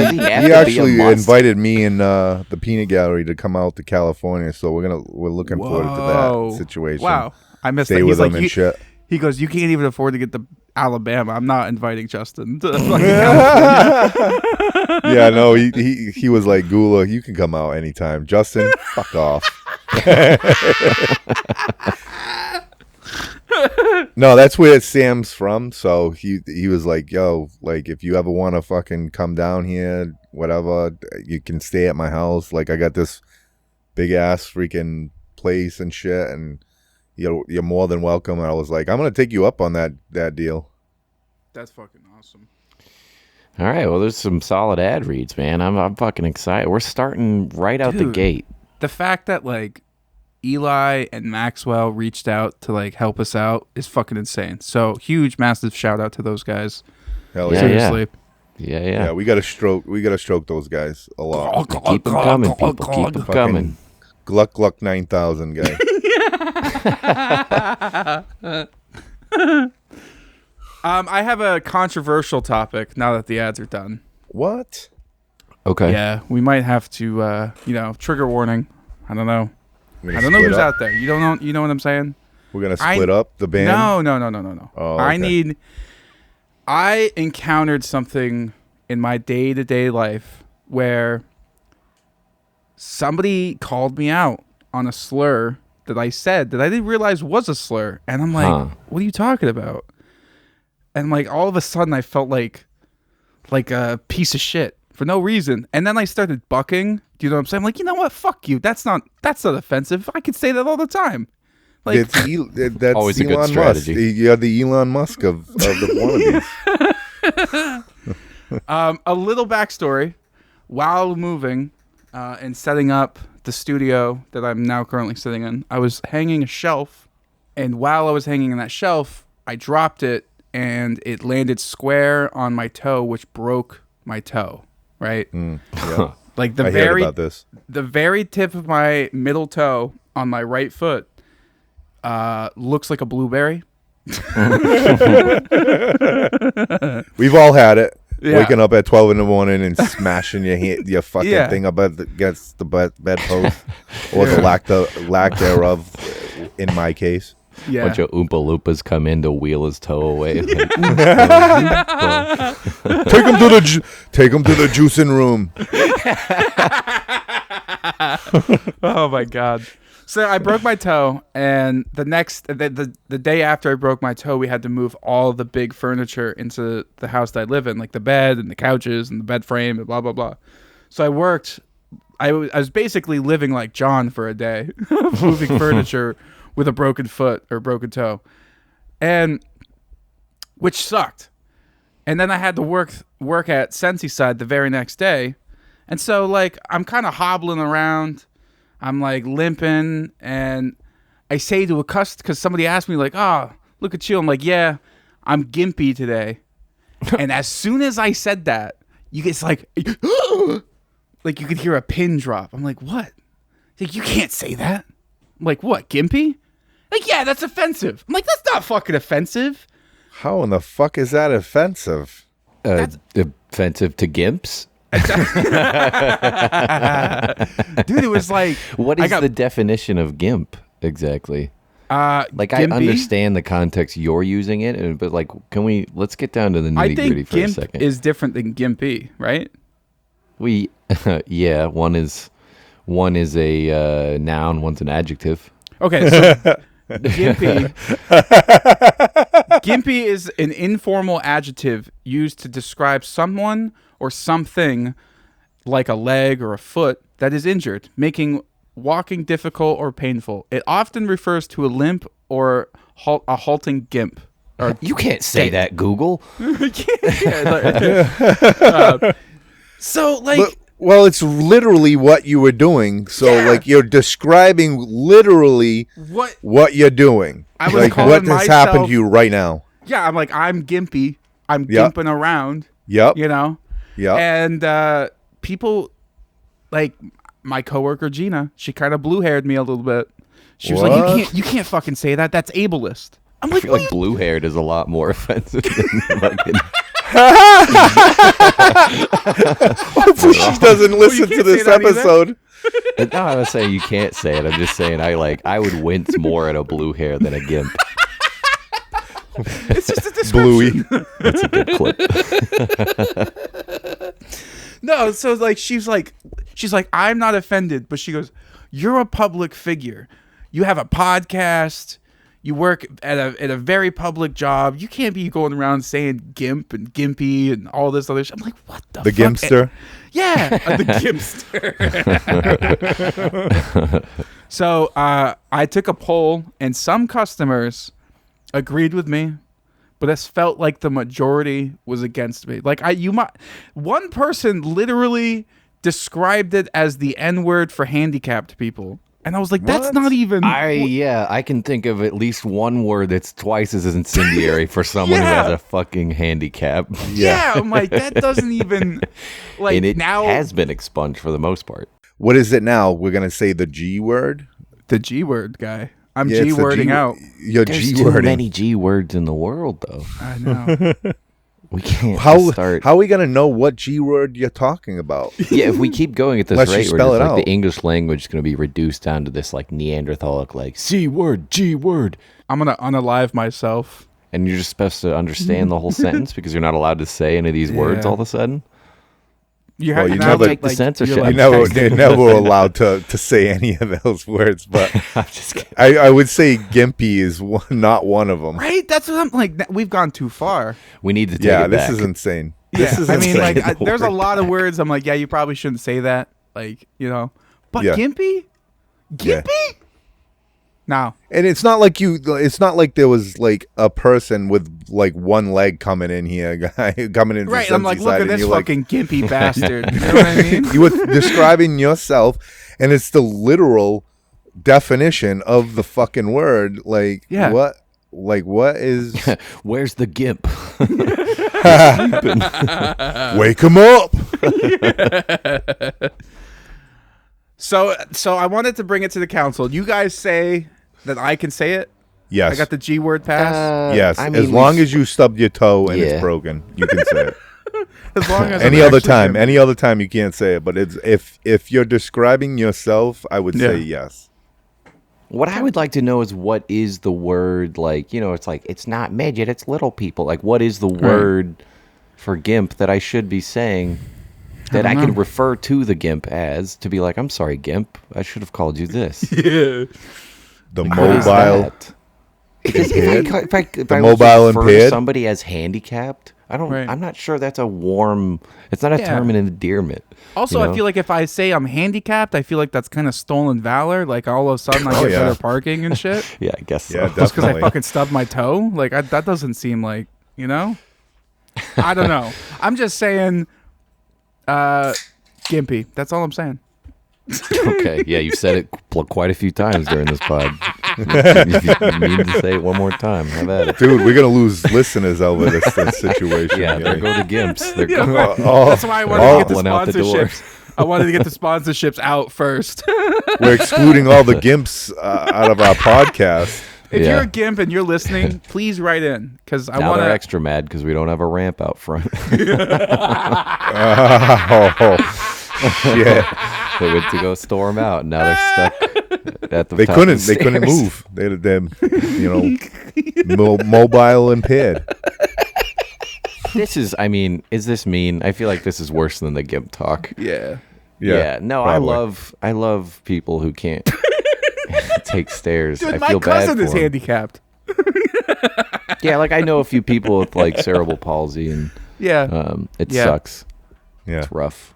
Speaker 4: invited me and the Peanut Gallery to come out to California, so we're looking forward to that situation.
Speaker 3: Wow. I missed
Speaker 4: Stay
Speaker 3: that.
Speaker 4: with
Speaker 3: He's
Speaker 4: him and shit.
Speaker 3: He goes, you can't even afford to get to Alabama. I'm not inviting Justin to fucking California.
Speaker 4: Yeah, no, he was like, Gula, you can come out anytime. Justin, fuck off. No, that's where Sam's from. So he was like, yo, like if you ever want to fucking come down here, whatever, you can stay at my house. Like I got this big ass freaking place and shit, and you're more than welcome. And I was like, I'm gonna take you up on that deal.
Speaker 3: That's fucking awesome.
Speaker 2: All right, well, there's some solid ad reads, man. I'm fucking excited. We're starting right out the gate.
Speaker 3: The fact that like Eli and Maxwell reached out to like help us out is fucking insane. So huge, massive shout out to those guys.
Speaker 4: Hell
Speaker 2: Yeah,
Speaker 4: yeah.
Speaker 3: Seriously.
Speaker 2: Yeah.
Speaker 4: We gotta stroke those guys a lot.
Speaker 2: Keep them coming, people. Keep them coming.
Speaker 4: Gluck 9000 guy.
Speaker 3: I have a controversial topic now that the ads are done.
Speaker 4: What?
Speaker 2: Okay.
Speaker 3: Yeah, we might have to, trigger warning. I don't know.
Speaker 4: We're
Speaker 3: I
Speaker 4: gonna
Speaker 3: don't know
Speaker 4: split
Speaker 3: who's
Speaker 4: up?
Speaker 3: out there. You don't know. You know what I'm saying?
Speaker 4: We're gonna split up the band.
Speaker 3: No.
Speaker 4: Oh, okay.
Speaker 3: I encountered something in my day-to-day life where somebody called me out on a slur that I said that I didn't realize was a slur, and I'm like, "What are you talking about?" And like all of a sudden, I felt like a piece of shit for no reason, and then I started bucking. Do you know what I'm saying? I'm like, you know what? Fuck you. That's not offensive. I could say that all the time. Like,
Speaker 4: That's
Speaker 2: Always a good
Speaker 4: Elon
Speaker 2: strategy.
Speaker 4: Musk. You're the Elon Musk of the Wannabeez.
Speaker 3: a little backstory. While moving and setting up the studio that I'm now currently sitting in, I was hanging a shelf, and while I was hanging in that shelf, I dropped it, and it landed square on my toe, which broke my toe. Right?
Speaker 4: Yeah.
Speaker 3: Like
Speaker 4: I heard about this.
Speaker 3: the very tip of my middle toe on my right foot looks like a blueberry.
Speaker 4: We've all had it.
Speaker 3: Yeah.
Speaker 4: Waking up at 12 in the morning and smashing your fucking thing up against the bedpost, or the lack thereof. In my case,
Speaker 3: Yeah.
Speaker 2: Bunch of Oompa Loompas come in to wheel his toe away.
Speaker 4: take him to the juicing room.
Speaker 3: Oh my god. So I broke my toe, and the day after I broke my toe, we had to move all the big furniture into the house that I live in, like the bed and the couches and the bed frame and blah blah blah. So I worked. I was basically living like John for a day, moving furniture with a broken foot or broken toe, and which sucked. And then I had to work at Sensyside the very next day, and so like I'm kind of hobbling around. I'm like limping, and I say to a customer, because somebody asked me like, "Oh, look at you." I'm like, "Yeah, I'm gimpy today." And as soon as I said that, you get like, like you could hear a pin drop. I'm like, "What?" He's like, "You can't say that." I'm like, "What, gimpy?" Like, "Yeah, that's offensive." I'm like, "That's not fucking offensive."
Speaker 4: How in the fuck is that offensive?
Speaker 2: Offensive to gimps?
Speaker 3: Dude, it was like,
Speaker 2: What is the definition of gimp exactly? Like, I
Speaker 3: Gimpy?
Speaker 2: understand the context you're using it, but like, let's get down to the
Speaker 3: I
Speaker 2: nitty gritty
Speaker 3: think
Speaker 2: for a
Speaker 3: gimp
Speaker 2: second.
Speaker 3: is different than gimpy, right?
Speaker 2: Yeah, one is a noun, one's an adjective.
Speaker 3: Okay, so gimpy. Gimpy is an informal adjective used to describe someone or something like a leg or a foot that is injured, making walking difficult or painful. It often refers to a limp or a halting gimp. Or
Speaker 2: You can't say that, Google.
Speaker 3: So, like,
Speaker 4: Well, it's literally what you were doing. So,
Speaker 3: Yeah.
Speaker 4: like, you're describing literally what you're doing.
Speaker 3: I was
Speaker 4: like,
Speaker 3: calling
Speaker 4: what has happened
Speaker 3: myself-
Speaker 4: to you right now?
Speaker 3: yeah, I'm like, I'm gimpy. I'm
Speaker 4: Yep.
Speaker 3: gimping around,
Speaker 4: Yep.
Speaker 3: you know?
Speaker 4: Yep.
Speaker 3: And people, like my coworker Gina, she kind of blue-haired me a little bit. She was
Speaker 4: What?
Speaker 3: like, you can't fucking say that. That's ableist. I'm
Speaker 2: I
Speaker 3: like,
Speaker 2: feel
Speaker 3: what
Speaker 2: like blue-haired is a lot more offensive than fucking...
Speaker 4: Hopefully she doesn't listen to
Speaker 3: can't
Speaker 4: this
Speaker 3: say that either?
Speaker 4: episode.
Speaker 2: No, I'm not saying you can't say it. I'm just saying I would wince more at a blue hair than a gimp.
Speaker 3: It's just a description.
Speaker 4: Bluey.
Speaker 2: That's a good clip.
Speaker 3: No, so like she's like, I'm not offended, but she goes, you're a public figure. You have a podcast. You work at a very public job. You can't be going around saying gimp and gimpy and all this other shit. I'm like, what the
Speaker 4: The
Speaker 3: fuck?
Speaker 4: Gimpster.
Speaker 3: Yeah, the Gimpster. So I took a poll, and some customers agreed with me, but it felt like the majority was against me. Like one person literally described it as the N-word for handicapped people, and I was like, that's
Speaker 4: What?
Speaker 3: not even.
Speaker 2: I can think of at least one word that's twice as incendiary for someone who has
Speaker 3: Yeah.
Speaker 2: a fucking handicap.
Speaker 3: Yeah, I'm like, that doesn't even like
Speaker 2: And it
Speaker 3: now
Speaker 2: has been expunged for the most part.
Speaker 4: What is it now? We're going to say the G word?
Speaker 3: the G word guy. I'm
Speaker 4: Yeah, it's the
Speaker 3: G-wording out.
Speaker 4: You're
Speaker 2: There's too
Speaker 4: G-wording.
Speaker 2: many G words in the world, though.
Speaker 3: I know.
Speaker 2: We can't
Speaker 4: How
Speaker 2: just start.
Speaker 4: are we going to know what G word you're talking about?
Speaker 2: Yeah, if we keep going at this
Speaker 4: Unless you
Speaker 2: rate, we're
Speaker 4: spell
Speaker 2: just
Speaker 4: it
Speaker 2: like
Speaker 4: out.
Speaker 2: the English language is going to be reduced down to this like Neanderthalic, like C word, G word,
Speaker 3: I'm gonna unalive myself.
Speaker 2: and you're just supposed to understand the whole sentence because you're not allowed to say any of these words
Speaker 3: Yeah.
Speaker 2: all of a sudden.
Speaker 3: You
Speaker 4: Well,
Speaker 3: have
Speaker 4: you
Speaker 3: now,
Speaker 4: never-
Speaker 2: Take the censorship.
Speaker 3: you're
Speaker 4: You
Speaker 3: like-
Speaker 4: never, they're never allowed to say any of those words, but
Speaker 2: I'm just kidding.
Speaker 4: I would say gimpy is not one of them.
Speaker 3: right? That's what I'm like. We've gone too far.
Speaker 2: We need to take
Speaker 4: Yeah,
Speaker 2: it
Speaker 4: this
Speaker 2: back.
Speaker 4: is insane.
Speaker 3: Yeah,
Speaker 4: This is
Speaker 3: I mean,
Speaker 4: insane.
Speaker 3: like, there's a lot of words. I'm like, yeah, you probably shouldn't say that. Like, you know, but
Speaker 4: Yeah.
Speaker 3: gimpy,
Speaker 4: Yeah.
Speaker 3: No,
Speaker 4: And it's not like it's not like there was like a person with like one leg coming in here, guy coming in.
Speaker 3: right?
Speaker 4: From
Speaker 3: I'm like, look
Speaker 4: side,
Speaker 3: at
Speaker 4: and
Speaker 3: this
Speaker 4: you're like-
Speaker 3: fucking gimpy bastard. You know what I mean?
Speaker 4: you were describing yourself, and it's the literal definition of the fucking word. Like,
Speaker 3: Yeah.
Speaker 4: what? Like, what is?
Speaker 2: Where's the gimp?
Speaker 4: Wake him up!
Speaker 3: So I wanted to bring it to the council. You guys say that I can say it.
Speaker 4: Yes,
Speaker 3: I got the G word pass.
Speaker 4: yes.
Speaker 2: I mean,
Speaker 4: as long as you stubbed your toe and
Speaker 2: Yeah.
Speaker 4: it's broken, you can say it.
Speaker 3: As long as
Speaker 4: any
Speaker 3: I'm
Speaker 4: other
Speaker 3: actually
Speaker 4: time,
Speaker 3: gimpy.
Speaker 4: any other time you can't say it. But it's if you're describing yourself, I would say
Speaker 3: Yeah.
Speaker 4: yes.
Speaker 2: What I would like to know is what is the word, like, you know, it's like, it's not midget, it's little people. Like, what is the word for gimp that I should be saying that I can refer to the gimp as to be like, I'm sorry, gimp, I should have called you this.
Speaker 4: The
Speaker 2: What is
Speaker 4: mobile.
Speaker 2: that? Because if I
Speaker 4: mobile
Speaker 2: refer to
Speaker 4: impaired?
Speaker 2: somebody as handicapped,
Speaker 3: Right.
Speaker 2: I'm not sure that's a warm, it's not a
Speaker 3: Yeah.
Speaker 2: term of endearment.
Speaker 3: Also,
Speaker 2: you
Speaker 3: I
Speaker 2: know?
Speaker 3: feel like if I say I'm handicapped, I feel like that's kind of stolen valor. Like all of a sudden, I
Speaker 4: Oh,
Speaker 3: get
Speaker 4: yeah.
Speaker 3: better parking and shit.
Speaker 2: Yeah, I guess so.
Speaker 4: Yeah,
Speaker 3: Just because I
Speaker 4: definitely.
Speaker 3: fucking stubbed my toe, like that doesn't seem like, you know. I don't know. I'm just saying, gimpy. That's all I'm saying.
Speaker 2: Okay, yeah, you've said it quite a few times during this pod. If you need to say it one more time, have at it.
Speaker 4: Dude, we're gonna lose listeners over this situation.
Speaker 2: Yeah, there go the gimps. They're
Speaker 3: Yeah,
Speaker 2: going.
Speaker 3: That's why I wanted
Speaker 2: all
Speaker 3: to get the
Speaker 2: falling out the door.
Speaker 3: sponsorships. I wanted to get the sponsorships out first.
Speaker 4: We're excluding all the gimps out of our podcast.
Speaker 3: If
Speaker 2: Yeah.
Speaker 3: you're a gimp and you're listening, please write in because I
Speaker 2: Now
Speaker 3: want
Speaker 2: they're
Speaker 3: to.
Speaker 2: extra mad because we don't have a ramp out front.
Speaker 4: Oh, shit.
Speaker 2: They went to go storm out. And now they're stuck at the
Speaker 4: They
Speaker 2: top
Speaker 4: couldn't.
Speaker 2: of the
Speaker 4: They couldn't
Speaker 2: stairs.
Speaker 4: move. Mobile impaired.
Speaker 2: This is, I mean, is this mean? I feel like this is worse than the GIMP talk.
Speaker 3: Yeah.
Speaker 2: Yeah. No,
Speaker 4: probably.
Speaker 2: I love people who can't take stairs.
Speaker 3: Dude,
Speaker 2: I
Speaker 3: my
Speaker 2: feel bad
Speaker 3: cousin
Speaker 2: for
Speaker 3: is
Speaker 2: 'em.
Speaker 3: handicapped.
Speaker 2: Yeah, like I know a few people with like cerebral palsy, and
Speaker 3: Yeah.
Speaker 2: it
Speaker 3: Yeah.
Speaker 2: sucks.
Speaker 4: Yeah.
Speaker 2: It's rough.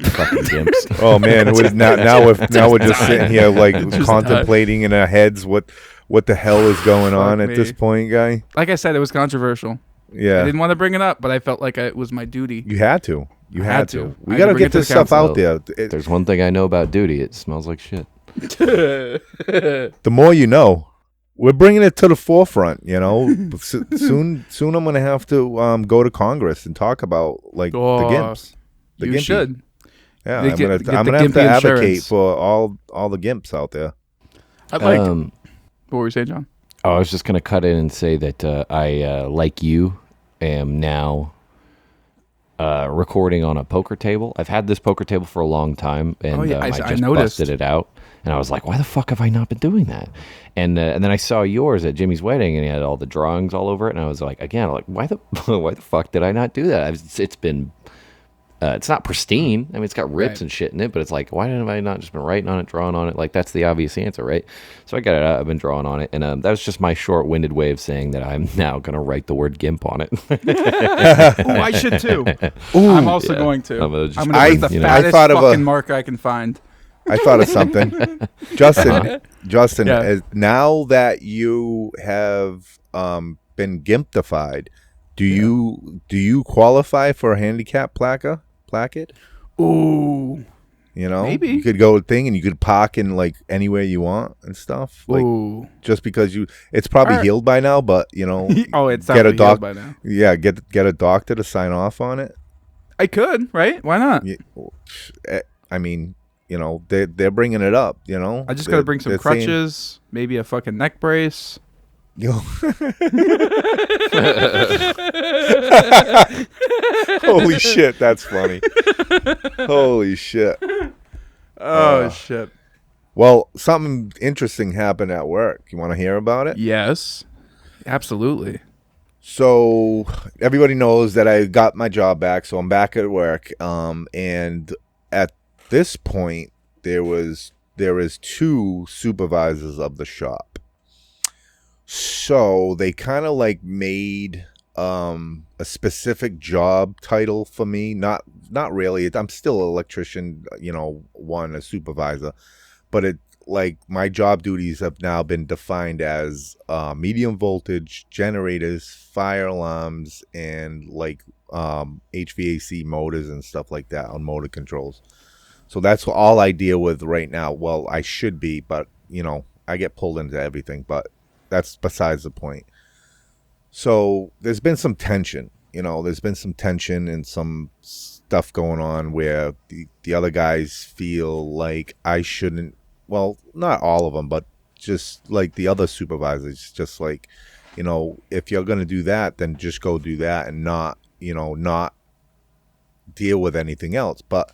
Speaker 2: Fucking GIMPs.
Speaker 4: Oh man, it was now we're just sitting here like contemplating in our heads what the hell is going on at
Speaker 3: me.
Speaker 4: this point, guy.
Speaker 3: Like I said, it was controversial. I
Speaker 4: Yeah,
Speaker 3: didn't want to bring it up, but I felt like it was my duty.
Speaker 4: you had to. You
Speaker 3: I
Speaker 4: had
Speaker 3: had
Speaker 4: to.
Speaker 3: to.
Speaker 4: We
Speaker 3: I had
Speaker 4: got
Speaker 3: to
Speaker 4: to
Speaker 3: bring
Speaker 4: get
Speaker 3: it to
Speaker 4: this
Speaker 3: the
Speaker 4: stuff
Speaker 3: council.
Speaker 4: out there.
Speaker 2: There's one thing I know about duty. It smells like shit.
Speaker 4: The more you know. We're bringing it to the forefront, you know. Soon I'm going to have to go to Congress and talk about like the GIMPs. The
Speaker 3: You
Speaker 4: Gimpy.
Speaker 3: should.
Speaker 4: Yeah,
Speaker 3: They
Speaker 4: I'm
Speaker 3: get
Speaker 4: gonna
Speaker 3: the
Speaker 4: I'm gonna have
Speaker 3: Gimpy
Speaker 4: to advocate
Speaker 3: insurance.
Speaker 4: for all the GIMPs out there.
Speaker 3: I'd like.
Speaker 2: Um,
Speaker 3: What were you saying, John?
Speaker 2: Oh, I was just going to cut in and say that I, like you, am now recording on a poker table. I've had this poker table for a long time, and
Speaker 3: Oh, yeah,
Speaker 2: I
Speaker 3: I
Speaker 2: just
Speaker 3: noticed.
Speaker 2: busted it out. And I was like, why the fuck have I not been doing that? And then I saw yours at Jimmy's wedding, and he had all the drawings all over it. And I was like, again, like, why the fuck did I not do that? It's been... it's not pristine. I mean, it's got rips
Speaker 3: Right.
Speaker 2: and shit in it, but it's like, why didn't I not just been writing on it, drawing on it? Like, that's the obvious answer, right? So I got it out. I've been drawing on it. And that was just my short-winded way of saying that I'm now going to write the word GIMP on it.
Speaker 3: Oh, I should too. I'm also
Speaker 2: yeah.
Speaker 3: going to.
Speaker 2: I'm gonna just-
Speaker 3: I'm going to put the
Speaker 2: you know.
Speaker 3: fattest
Speaker 4: I thought of a-
Speaker 3: fucking mark I can find.
Speaker 4: I thought of something. Justin,
Speaker 3: Yeah.
Speaker 4: as, now that you have been GIMPified, do you qualify for a handicap placket?
Speaker 3: Ooh.
Speaker 4: You know,
Speaker 3: Maybe.
Speaker 4: you could go thing and you could park in like anywhere you want and stuff. Like
Speaker 3: Ooh.
Speaker 4: just because it's probably
Speaker 3: Alright.
Speaker 4: healed by now, but you know,
Speaker 3: Oh, it's
Speaker 4: get a
Speaker 3: definitely
Speaker 4: doc.
Speaker 3: healed by now.
Speaker 4: Yeah, get a doctor to sign off on it.
Speaker 3: I could, right? Why not?
Speaker 4: Yeah, I mean, you know, they're bringing it up. You know,
Speaker 3: I just got to bring some
Speaker 4: They're saying-
Speaker 3: crutches, maybe a fucking neck brace.
Speaker 4: Yo. Holy shit, that's funny. Holy shit.
Speaker 3: Oh, shit.
Speaker 4: Well, something interesting happened at work. You want to hear about it?
Speaker 3: Yes. Absolutely.
Speaker 4: So everybody knows that I got my job back, so I'm back at work. And at this point, there is 2 supervisors of the shop. So they kind of like made a specific job title for me. Not really. I'm still an electrician, you know, a supervisor, but it like my job duties have now been defined as medium voltage generators, fire alarms, and like HVAC motors and stuff like that on motor controls. So that's all I deal with right now. Well, I should be, but you know, I get pulled into everything, but that's besides the point. So there's been some tension, you know, and some stuff going on where the other guys feel like I shouldn't, well, not all of them, but just like the other supervisors, just like, you know, if you're going to do that, then just go do that and not deal with anything else. But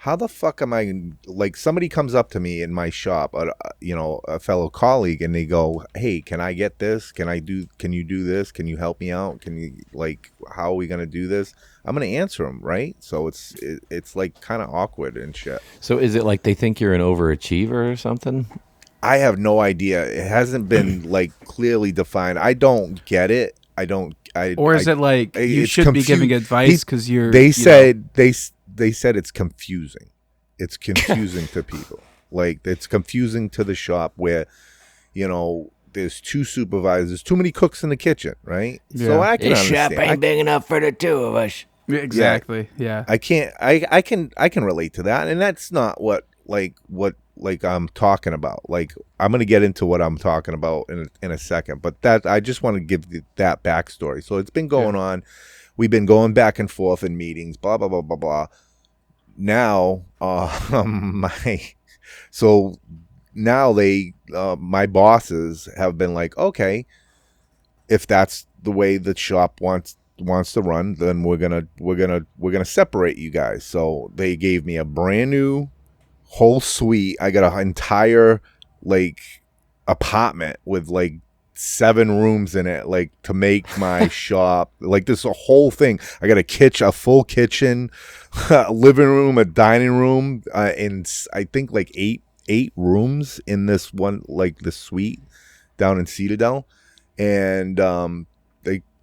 Speaker 4: how the fuck am I, like, somebody comes up to me in my shop, you know, a fellow colleague, and they go, hey, can I get this? Can you do this? Can you help me out? Can you, like, how are we going to do this? I'm going to answer them, right? So it's like kind of awkward and shit.
Speaker 2: So is it like they think you're an overachiever or something?
Speaker 4: I have no idea. It hasn't been like clearly defined. I don't get it.
Speaker 3: Or is it like you
Speaker 4: it's
Speaker 3: should be giving advice because you're...
Speaker 4: They said it's confusing. It's confusing to people. Like, it's confusing to the shop where, you know, there's 2 supervisors, too many cooks in the kitchen, right?
Speaker 3: Yeah.
Speaker 4: So I can understand.
Speaker 2: ain't big enough for the 2 of us.
Speaker 3: Exactly. Yeah.
Speaker 4: I can relate to that, and that's not what I'm talking about. Like, I'm gonna get into what I'm talking about in a second, but that I just want to give that backstory. So it's been going on. We've been going back and forth in meetings, blah blah blah blah blah. Now, my bosses have been like, okay, if that's the way the shop wants to run, then we're gonna separate you guys. So they gave me a brand new whole suite. I got an entire like apartment with like 7 rooms in it, like to make my shop. Like this a whole thing. I got a full kitchen, a living room, a dining room, and I think like eight rooms in this one, like the suite down in Citadel. And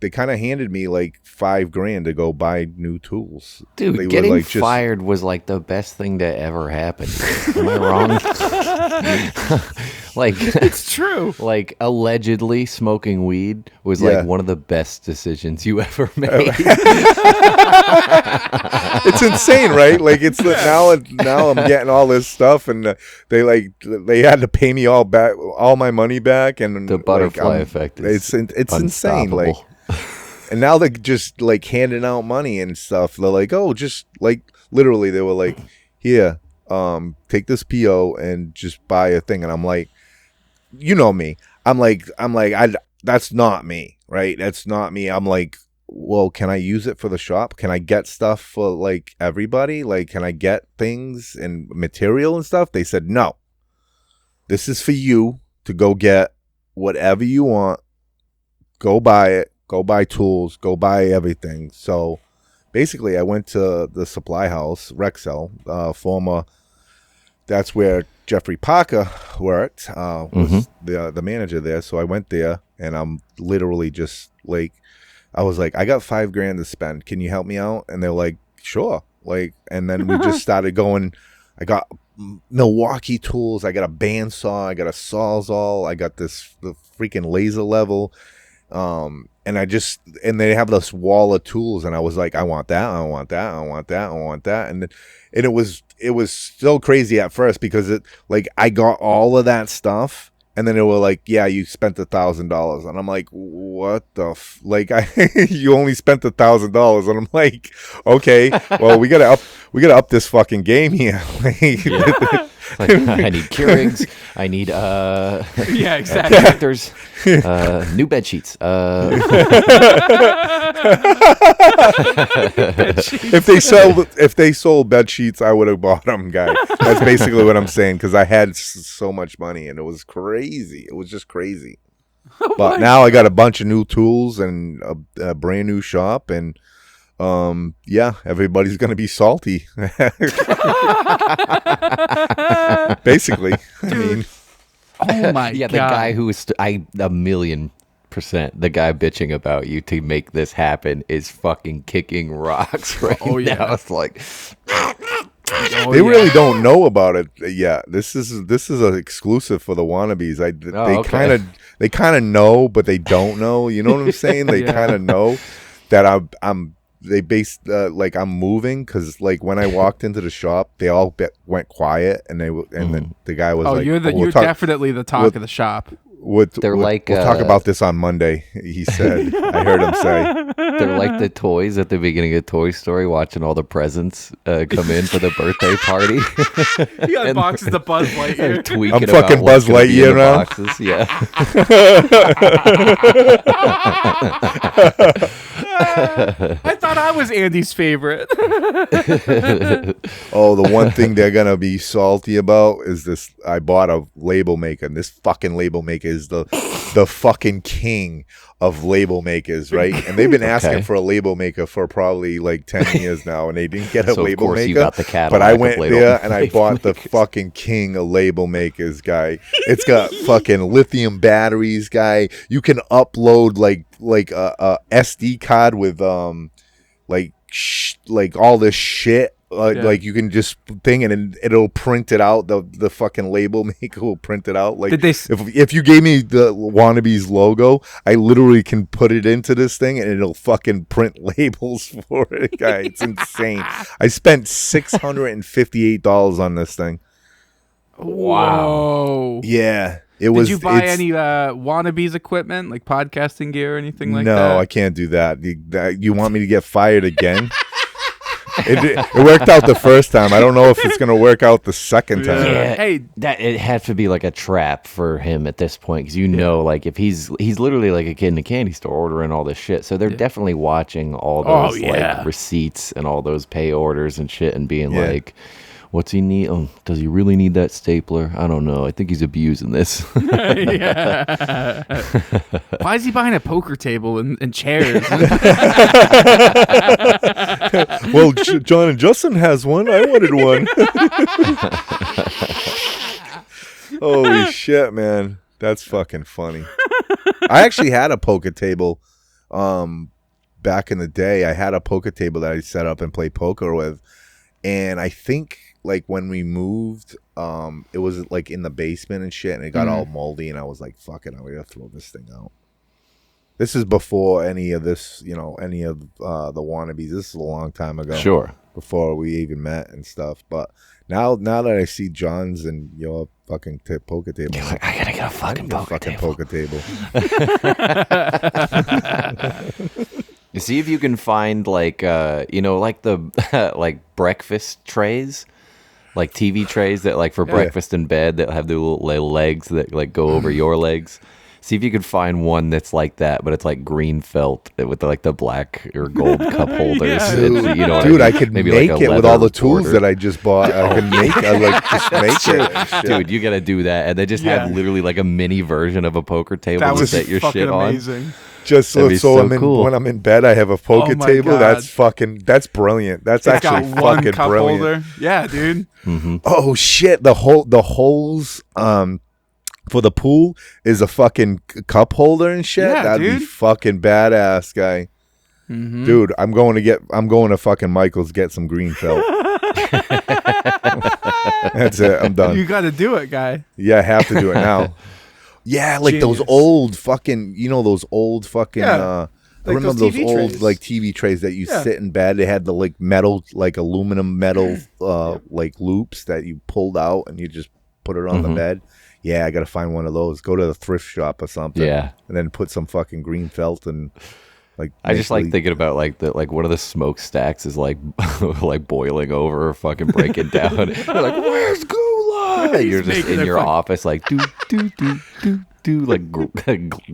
Speaker 4: they kind of handed me like $5,000 to go buy new tools.
Speaker 2: Dude,
Speaker 4: they
Speaker 2: getting
Speaker 4: were, like,
Speaker 2: fired was like the best thing to ever happen. Am I wrong? Like,
Speaker 3: It's true.
Speaker 2: like allegedly smoking weed was like one of the best decisions you ever made.
Speaker 4: It's insane, right? Like it's now I'm getting all this stuff, and they had to pay me all my money back, and
Speaker 2: The butterfly effect is
Speaker 4: it's insane. Like,
Speaker 2: unstoppable.
Speaker 4: and now they're just like handing out money and stuff. They're like, oh, just like literally, they were like, here, take this PO and just buy a thing, and I'm like, you know me, I'm like, that's not me, right? That's not me. I'm like, well, can I use it for the shop? Can I get stuff for like everybody? Like, can I get things and material and stuff? They said, no, this is for you to go get whatever you want. Go buy it. Go buy tools. Go buy everything. So basically I went to the supply house, Rexel, former, that's where Jeffrey Parker worked, was the manager there. So I went there, and I'm literally just like, I was like, I got $5,000 to spend. Can you help me out? And they're like, sure. Like, and then we just started going. I got Milwaukee tools. I got a bandsaw. I got a Sawzall. I got the freaking laser level. And they have this wall of tools, and I was like, I want that. I want that. I want that. I want that. And it was so crazy at first because I got all of that stuff. And then they were like, yeah, you spent $1,000. And I'm like, what the you only spent $1,000. And I'm like, okay, well, we gotta up this fucking game here.
Speaker 2: Like, I need Keurigs. I need
Speaker 3: Yeah, exactly.
Speaker 2: tractors, new bed sheets.
Speaker 4: If they sold bed sheets, I would have bought them, guy. That's basically what I'm saying, because I had so much money, and it was crazy. It was just crazy. But now I got a bunch of new tools and a brand new shop, and yeah, everybody's gonna be salty. Basically, I mean,
Speaker 3: Oh my
Speaker 2: yeah,
Speaker 3: god.
Speaker 2: the guy who is $1,000,000%. The guy bitching about you to make this happen is fucking kicking rocks right now. It's like
Speaker 4: they really don't know about it yet. This is an exclusive for the Wannabees. They kind of know, but they don't know. You know what I'm saying? They kind of know that I'm moving, because like when I walked into the shop, they all went quiet, and then the guy was like,
Speaker 3: you're definitely the talk of the shop.
Speaker 2: They're
Speaker 4: we'll talk about this on Monday, he said. I heard him say.
Speaker 2: They're like the toys at the beginning of Toy Story, watching all the presents come in for the birthday party.
Speaker 3: He unboxes the Buzz Lightyear.
Speaker 2: Tweaking
Speaker 4: I'm fucking
Speaker 2: about what's
Speaker 4: Buzz
Speaker 2: gonna be in
Speaker 4: Lightyear
Speaker 2: the
Speaker 4: now.
Speaker 2: boxes. Yeah.
Speaker 3: I thought I was Andy's favorite.
Speaker 4: Oh, the one thing they're gonna be salty about is this. I bought a label maker, and this fucking label maker is the fucking king of label makers, right? And they've been asking for a label maker for probably like 10 years now, and they didn't get a label maker.
Speaker 2: You got the Cadillac,
Speaker 4: but I went there and I
Speaker 2: label
Speaker 4: bought the
Speaker 2: makers.
Speaker 4: fucking king of label makers, guy. It's got fucking lithium batteries, guy. You can upload like a SD card with like all this shit. Like you can just thing, and it'll print it out. The fucking label maker will print it out. Like,
Speaker 3: Did they
Speaker 4: if you gave me the Wannabeez logo, I literally can put it into this thing, and it'll fucking print labels for it, guy. It's insane. I spent $658 on this thing.
Speaker 3: Whoa.
Speaker 4: Yeah,
Speaker 3: Did you buy any Wannabeez equipment, like podcasting gear or anything like that?
Speaker 4: No, I can't do that. You want me to get fired again? It worked out the first time. I don't know if it's gonna work out the second time.
Speaker 2: Yeah,
Speaker 3: Hey.
Speaker 2: that it had to be like a trap for him at this point, because like if he's literally like a kid in a candy store ordering all this shit, so they're definitely watching all those like receipts and all those pay orders and shit, and being like, What's he need? Oh, does he really need that stapler? I don't know. I think he's abusing this.
Speaker 3: Yeah. Why is he buying a poker table and chairs?
Speaker 4: Well, John and Justin has one. I wanted one. Holy shit, man. That's fucking funny. I actually had a poker table back in the day. I had a poker table that I set up and played poker with. And I think like when we moved, it was like in the basement and shit, and it got all moldy, and I was like, fuck it, I'm gonna throw this thing out. This is before any of this, any of the Wannabeez. This is a long time ago.
Speaker 2: Sure. Before
Speaker 4: we even met and stuff. But now that I see John's and your fucking poker table,
Speaker 2: you're like, I gotta get a fucking poker table. You see if you can find like like the like breakfast trays, like TV trays that like for breakfast in bed that have the little legs that like go over your legs. See if you could find one that's like that, but it's like green felt with like the black or gold cup holders.
Speaker 3: Yeah.
Speaker 4: Dude, I could maybe make like it with all the tools that I just bought. I can make. I like just make it.
Speaker 2: Dude, you gotta do that, and they just have literally like a mini version of a poker table
Speaker 3: that
Speaker 2: to set your shit
Speaker 3: amazing.
Speaker 2: on.
Speaker 4: Just so cool. When I'm in bed, I have a poker table.
Speaker 3: God.
Speaker 4: That's brilliant. That's
Speaker 3: it's
Speaker 4: actually
Speaker 3: got one
Speaker 4: fucking
Speaker 3: cup
Speaker 4: brilliant.
Speaker 3: Holder. Yeah, dude.
Speaker 2: Mm-hmm.
Speaker 4: Oh shit! The holes for the pool is a fucking cup holder and shit.
Speaker 3: Yeah,
Speaker 4: That'd be fucking badass, guy.
Speaker 3: Mm-hmm.
Speaker 4: Dude, I'm going to fucking Michael's get some green felt. That's it. I'm done.
Speaker 3: You got to do it, guy.
Speaker 4: Yeah, I have to do it now. Yeah, like
Speaker 3: Genius.
Speaker 4: those old fucking, those old fucking, I
Speaker 3: like
Speaker 4: remember those old trays. Like TV trays that you sit in bed. They had the like metal, like aluminum metal, like loops that you pulled out and you just put it on the bed. Yeah, I got to find one of those. Go to the thrift shop or something.
Speaker 2: Yeah.
Speaker 4: And then put some fucking green felt and like.
Speaker 2: I just like thinking about like one of the smokestacks is like like boiling over or fucking breaking down. You're like, where's Gula? You're just in your office like like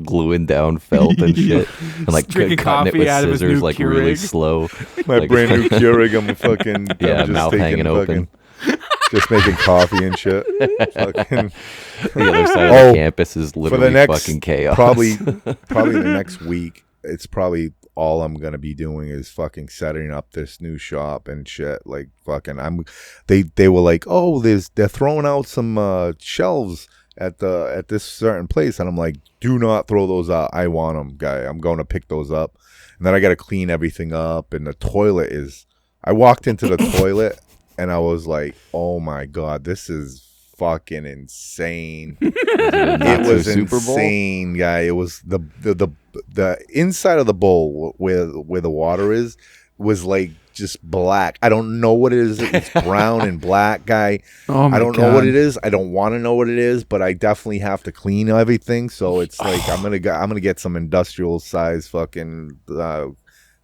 Speaker 2: gluing down felt and shit, and like
Speaker 3: drinking
Speaker 2: cutting it
Speaker 3: coffee
Speaker 2: with
Speaker 3: out of his
Speaker 2: scissors
Speaker 3: new
Speaker 2: like
Speaker 3: Keurig.
Speaker 2: really slow.
Speaker 4: My
Speaker 2: like,
Speaker 4: brand new Keurig. I'm fucking just
Speaker 2: mouth hanging open.
Speaker 4: Just making coffee and shit. Fucking.
Speaker 2: The other side of the campus is literally fucking chaos.
Speaker 4: Probably the next week. It's probably all I'm gonna be doing is fucking setting up this new shop and shit. Like fucking, they were like, oh, they're throwing out some shelves at this certain place, and I'm like, do not throw those out. I want them, guy. I'm going to pick those up, and then I got to clean everything up. And the toilet is. I walked into the toilet. And I was like, "Oh my god, this is fucking insane!" It was insane, guy. It was the inside of the bowl where the water is was like just black. I don't know what it is. It's brown and black, guy.
Speaker 3: Oh my
Speaker 4: I don't
Speaker 3: God.
Speaker 4: know what it is. I don't want to know what it is, but I definitely have to clean everything. So it's like I'm gonna get some industrial size fucking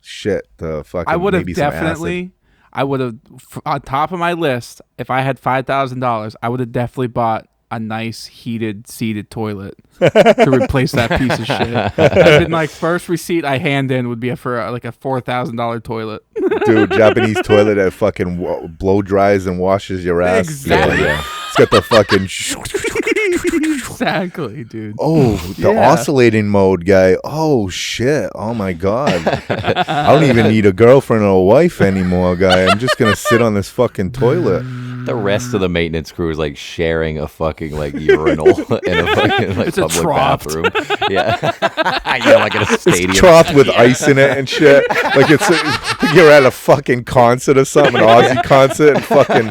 Speaker 4: shit to fucking.
Speaker 3: I would have
Speaker 4: maybe some
Speaker 3: definitely.
Speaker 4: acid.
Speaker 3: I would have, on top of my list, if I had $5,000, I would have definitely bought a nice heated seated toilet to replace that piece of shit. And then, like, first receipt I hand in would be for like a $4,000 toilet.
Speaker 4: Dude, Japanese toilet that fucking blow dries and washes your ass.
Speaker 3: Exactly.
Speaker 2: Yeah.
Speaker 4: It's got the fucking.
Speaker 3: Exactly, dude.
Speaker 4: Oh, the oscillating mode, guy. Oh shit. Oh my god. I don't even need a girlfriend or a wife anymore, guy. I'm just gonna sit on this fucking toilet.
Speaker 2: The rest of the maintenance crew is like sharing a fucking like urinal in a fucking like
Speaker 3: It's a
Speaker 2: public
Speaker 3: trough.
Speaker 2: bathroom. Yeah, yeah, like at a stadium.
Speaker 4: It's trough with ice in it and shit. Like you're at a fucking concert or something, an Aussie concert, and fucking.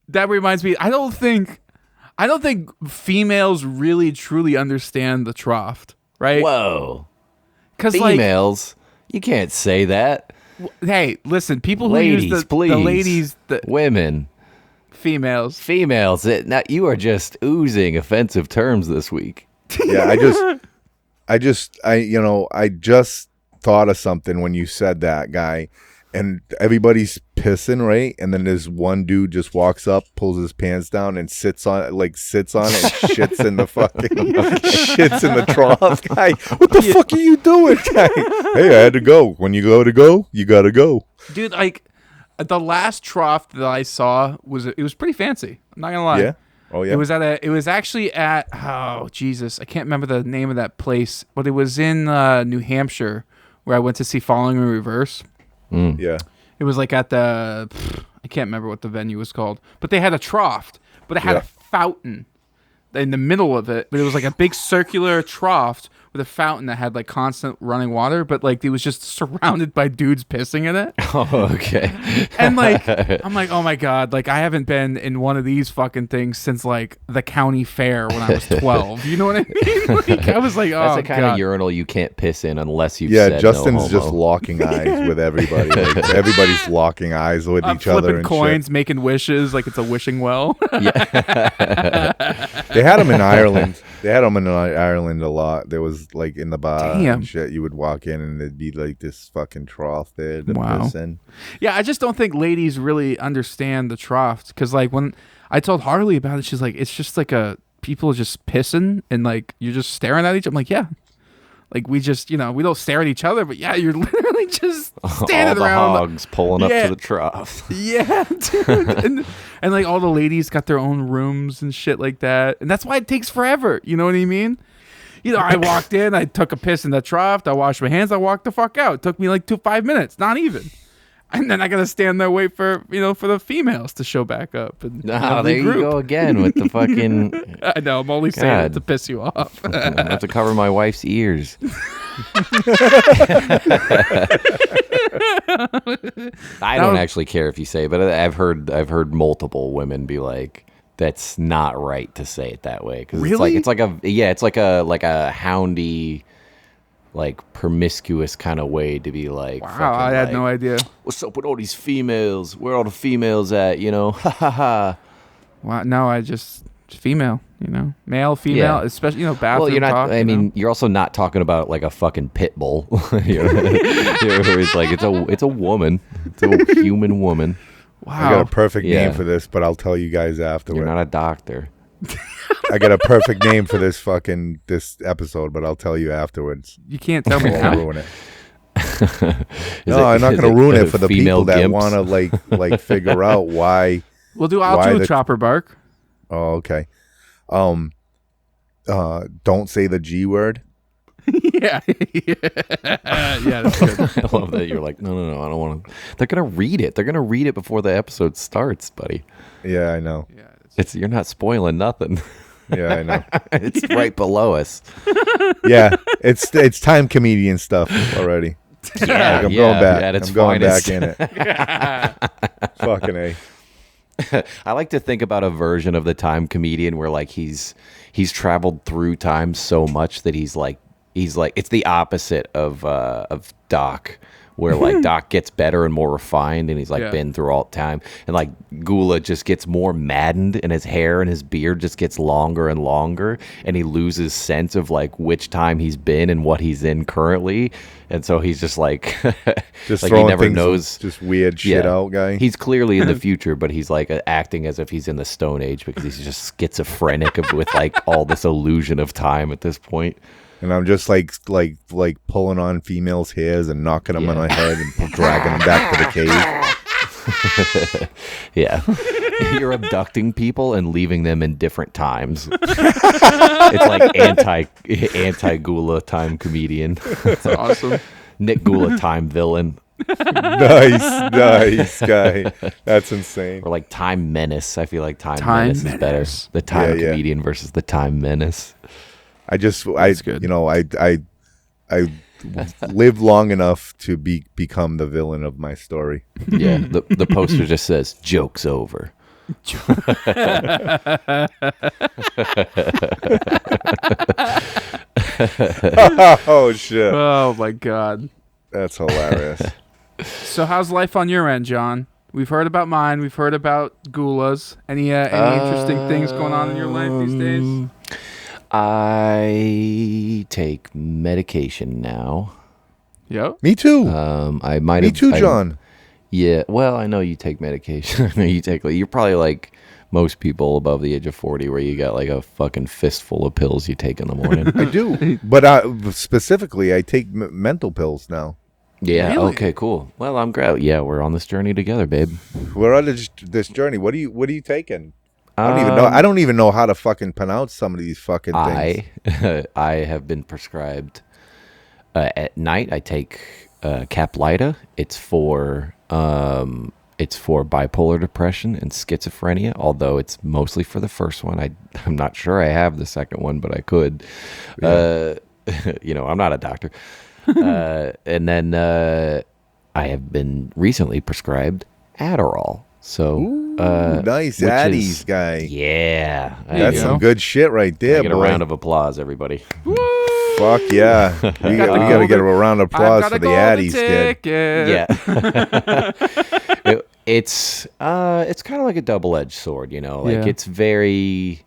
Speaker 3: That reminds me, I don't think females really truly understand the trough, right?
Speaker 2: Whoa,
Speaker 3: Because
Speaker 2: females, you can't say that.
Speaker 3: Hey, listen, people who
Speaker 2: Ladies,
Speaker 3: use
Speaker 2: please.
Speaker 3: the ladies, the
Speaker 2: Women,
Speaker 3: females.
Speaker 2: now you are just oozing offensive terms this week.
Speaker 4: Yeah, I just thought of something when you said that, guy. And everybody's pissing, right? And then this one dude just walks up, pulls his pants down, and sits on it, and shits in the fucking shits in the trough. Guy, what the fuck are you doing, guy? Hey, I had to go. When you go, you gotta go.
Speaker 3: Dude, like The last trough that I saw was pretty fancy. I'm not gonna lie.
Speaker 4: Yeah. Oh yeah.
Speaker 3: It was actually at, oh Jesus, I can't remember the name of that place, but it was in New Hampshire where I went to see Falling in Reverse.
Speaker 4: Yeah.
Speaker 3: It was like at I can't remember what the venue was called, but they had a trough, but it had a fountain in the middle of it, but it was like a big circular trough with a fountain that had like constant running water, but like it was just surrounded by dudes pissing in it.
Speaker 2: Oh, okay.
Speaker 3: And like, I'm like, oh my God, like I haven't been in one of these fucking things since like the county fair when I was 12. You know what I mean? Like, I was like, oh,
Speaker 2: That's the kind
Speaker 3: God.
Speaker 2: of urinal you can't piss in unless you've
Speaker 4: Yeah,
Speaker 2: said
Speaker 4: Justin's
Speaker 2: no
Speaker 4: just
Speaker 2: homo.
Speaker 4: locking eyes with everybody. Like, everybody's locking eyes with
Speaker 3: I'm
Speaker 4: each other
Speaker 3: flipping
Speaker 4: and
Speaker 3: coins, making wishes like it's a wishing well.
Speaker 4: shit. They had them in Ireland. They had them in Ireland a lot. There was like in the bar
Speaker 3: Damn.
Speaker 4: and shit. You would walk in and there'd be like this fucking trough there to
Speaker 3: Wow.
Speaker 4: piss in.
Speaker 3: Yeah, I just don't think ladies really understand the trough, because like when I told Harley about it, she's like, it's just like people just pissing and like you're just staring at each other. I'm like, yeah. Like we just, we don't stare at each other, but yeah, you're literally just standing
Speaker 2: all the
Speaker 3: around.
Speaker 2: hogs pulling up
Speaker 3: Yeah.
Speaker 2: to the trough.
Speaker 3: Yeah, dude. and like all the ladies got their own rooms and shit like that. And that's why it takes forever. You know what I mean? I walked in, I took a piss in the trough, I washed my hands, I walked the fuck out. It took me like 5 minutes, not even. And then I gotta stand there wait for for the females to show back up. And
Speaker 2: Ah, there you go again with the fucking.
Speaker 3: I know, I'm only saying it
Speaker 2: God.
Speaker 3: to piss you off.
Speaker 2: I have to cover my wife's ears. I don't actually care if you say, but I've heard multiple women be like, "That's not right to say it that way," because
Speaker 3: Really?
Speaker 2: it's like a houndy, like promiscuous kind of way to be like.
Speaker 3: Wow, I had no idea.
Speaker 2: What's up with all these females? Where are all the females at? Ha ha ha.
Speaker 3: Wow, no, I just female, male, female,
Speaker 2: Yeah.
Speaker 3: especially bathroom
Speaker 2: Well, you're not.
Speaker 3: talk.
Speaker 2: I mean, you're also not talking about like a fucking pit bull. It's like it's a woman. It's a human woman.
Speaker 3: wow.
Speaker 4: I got a perfect
Speaker 2: Yeah.
Speaker 4: name for this, but I'll tell you guys afterward.
Speaker 2: You're not a doctor.
Speaker 4: I got a perfect name for this episode, but I'll tell you afterwards.
Speaker 3: You can't tell me
Speaker 4: I
Speaker 3: now.
Speaker 4: won't ruin it. No, I'm not going to ruin it for the
Speaker 2: female
Speaker 4: people that
Speaker 2: gimps?
Speaker 4: want to like figure out why.
Speaker 3: I'll do
Speaker 4: Why
Speaker 3: a
Speaker 4: the-
Speaker 3: chopper bark.
Speaker 4: Oh, okay. Don't say the G word.
Speaker 3: Yeah. Yeah, that's good.
Speaker 2: I love that you're like, no, I don't want to. They're gonna read it. They're gonna read it before the episode starts, buddy.
Speaker 4: Yeah, I know.
Speaker 3: Yeah,
Speaker 2: You're not spoiling nothing.
Speaker 4: Yeah, I know.
Speaker 2: It's right below us.
Speaker 4: Yeah, it's time comedian stuff already.
Speaker 2: Yeah,
Speaker 4: Like, I'm going back.
Speaker 2: At its
Speaker 4: I'm going
Speaker 2: finest.
Speaker 4: back in it. Fucking A.
Speaker 2: I like to think about a version of the time comedian where like he's traveled through time so much that he's like it's the opposite of Doc, where like Doc gets better and more refined and he's like
Speaker 3: Yeah.
Speaker 2: been through all time, and like Gula just gets more maddened and his hair and his beard just gets longer and longer and he loses sense of like which time he's been and what he's in currently, and so he's just like
Speaker 4: Just
Speaker 2: like
Speaker 4: throwing
Speaker 2: he never
Speaker 4: things,
Speaker 2: knows.
Speaker 4: just weird shit
Speaker 2: Yeah.
Speaker 4: out, guy.
Speaker 2: He's clearly in the future, but he's like acting as if he's in the Stone Age because he's just schizophrenic with like all this illusion of time at this point.
Speaker 4: And I'm just like pulling on females' hairs and knocking them on
Speaker 2: Yeah.
Speaker 4: my head and dragging them back to the cave.
Speaker 2: Yeah. You're abducting people and leaving them in different times. It's like anti Gula time comedian.
Speaker 3: That's awesome.
Speaker 2: Nick Gula time villain.
Speaker 4: nice guy. That's insane.
Speaker 2: Or like time menace. I feel like time
Speaker 3: Time
Speaker 2: menace is
Speaker 3: Menace.
Speaker 2: better. The time
Speaker 4: Yeah.
Speaker 2: comedian versus the time menace.
Speaker 3: That's good.
Speaker 4: I lived long enough to become the villain of my story.
Speaker 2: Yeah. The poster just says joke's over.
Speaker 4: Oh shit.
Speaker 3: Oh my God.
Speaker 4: That's hilarious.
Speaker 3: So how's life on your end, John? We've heard about mine. We've heard about Gula's. Any interesting things going on in your life these days?
Speaker 2: I take medication now.
Speaker 3: Yep.
Speaker 4: Me too.
Speaker 2: I might
Speaker 4: Me
Speaker 2: have.
Speaker 4: too, John.
Speaker 2: Yeah. Well, I know you take medication. I know you take. You're probably like most people above the age of 40, where you got like a fucking fistful of pills you take in the morning.
Speaker 4: I do. But specifically, I take mental pills now.
Speaker 2: Yeah.
Speaker 3: Really?
Speaker 2: Okay. Cool. Well, I'm glad. Yeah, we're on this journey together, babe.
Speaker 4: We're on this journey. What are you taking? I don't even know. I don't even know how to fucking pronounce some of these fucking things.
Speaker 2: I have been prescribed at night. I take Caplyta. It's for bipolar depression and schizophrenia. Although it's mostly for the first one. I'm not sure I have the second one, but I could.
Speaker 4: Yeah.
Speaker 2: I'm not a doctor. And then I have been recently prescribed Adderall. So
Speaker 4: Nice
Speaker 2: which
Speaker 4: Addies
Speaker 2: is-
Speaker 4: guy.
Speaker 2: Yeah,
Speaker 4: That's some good shit right there,
Speaker 2: Get a
Speaker 4: boy.
Speaker 2: round of applause, everybody.
Speaker 4: Fuck yeah. We gotta get a round of applause for the Addies, kid.
Speaker 2: Yeah. It's kind of like a double-edged sword, Like
Speaker 3: Yeah.
Speaker 2: it's very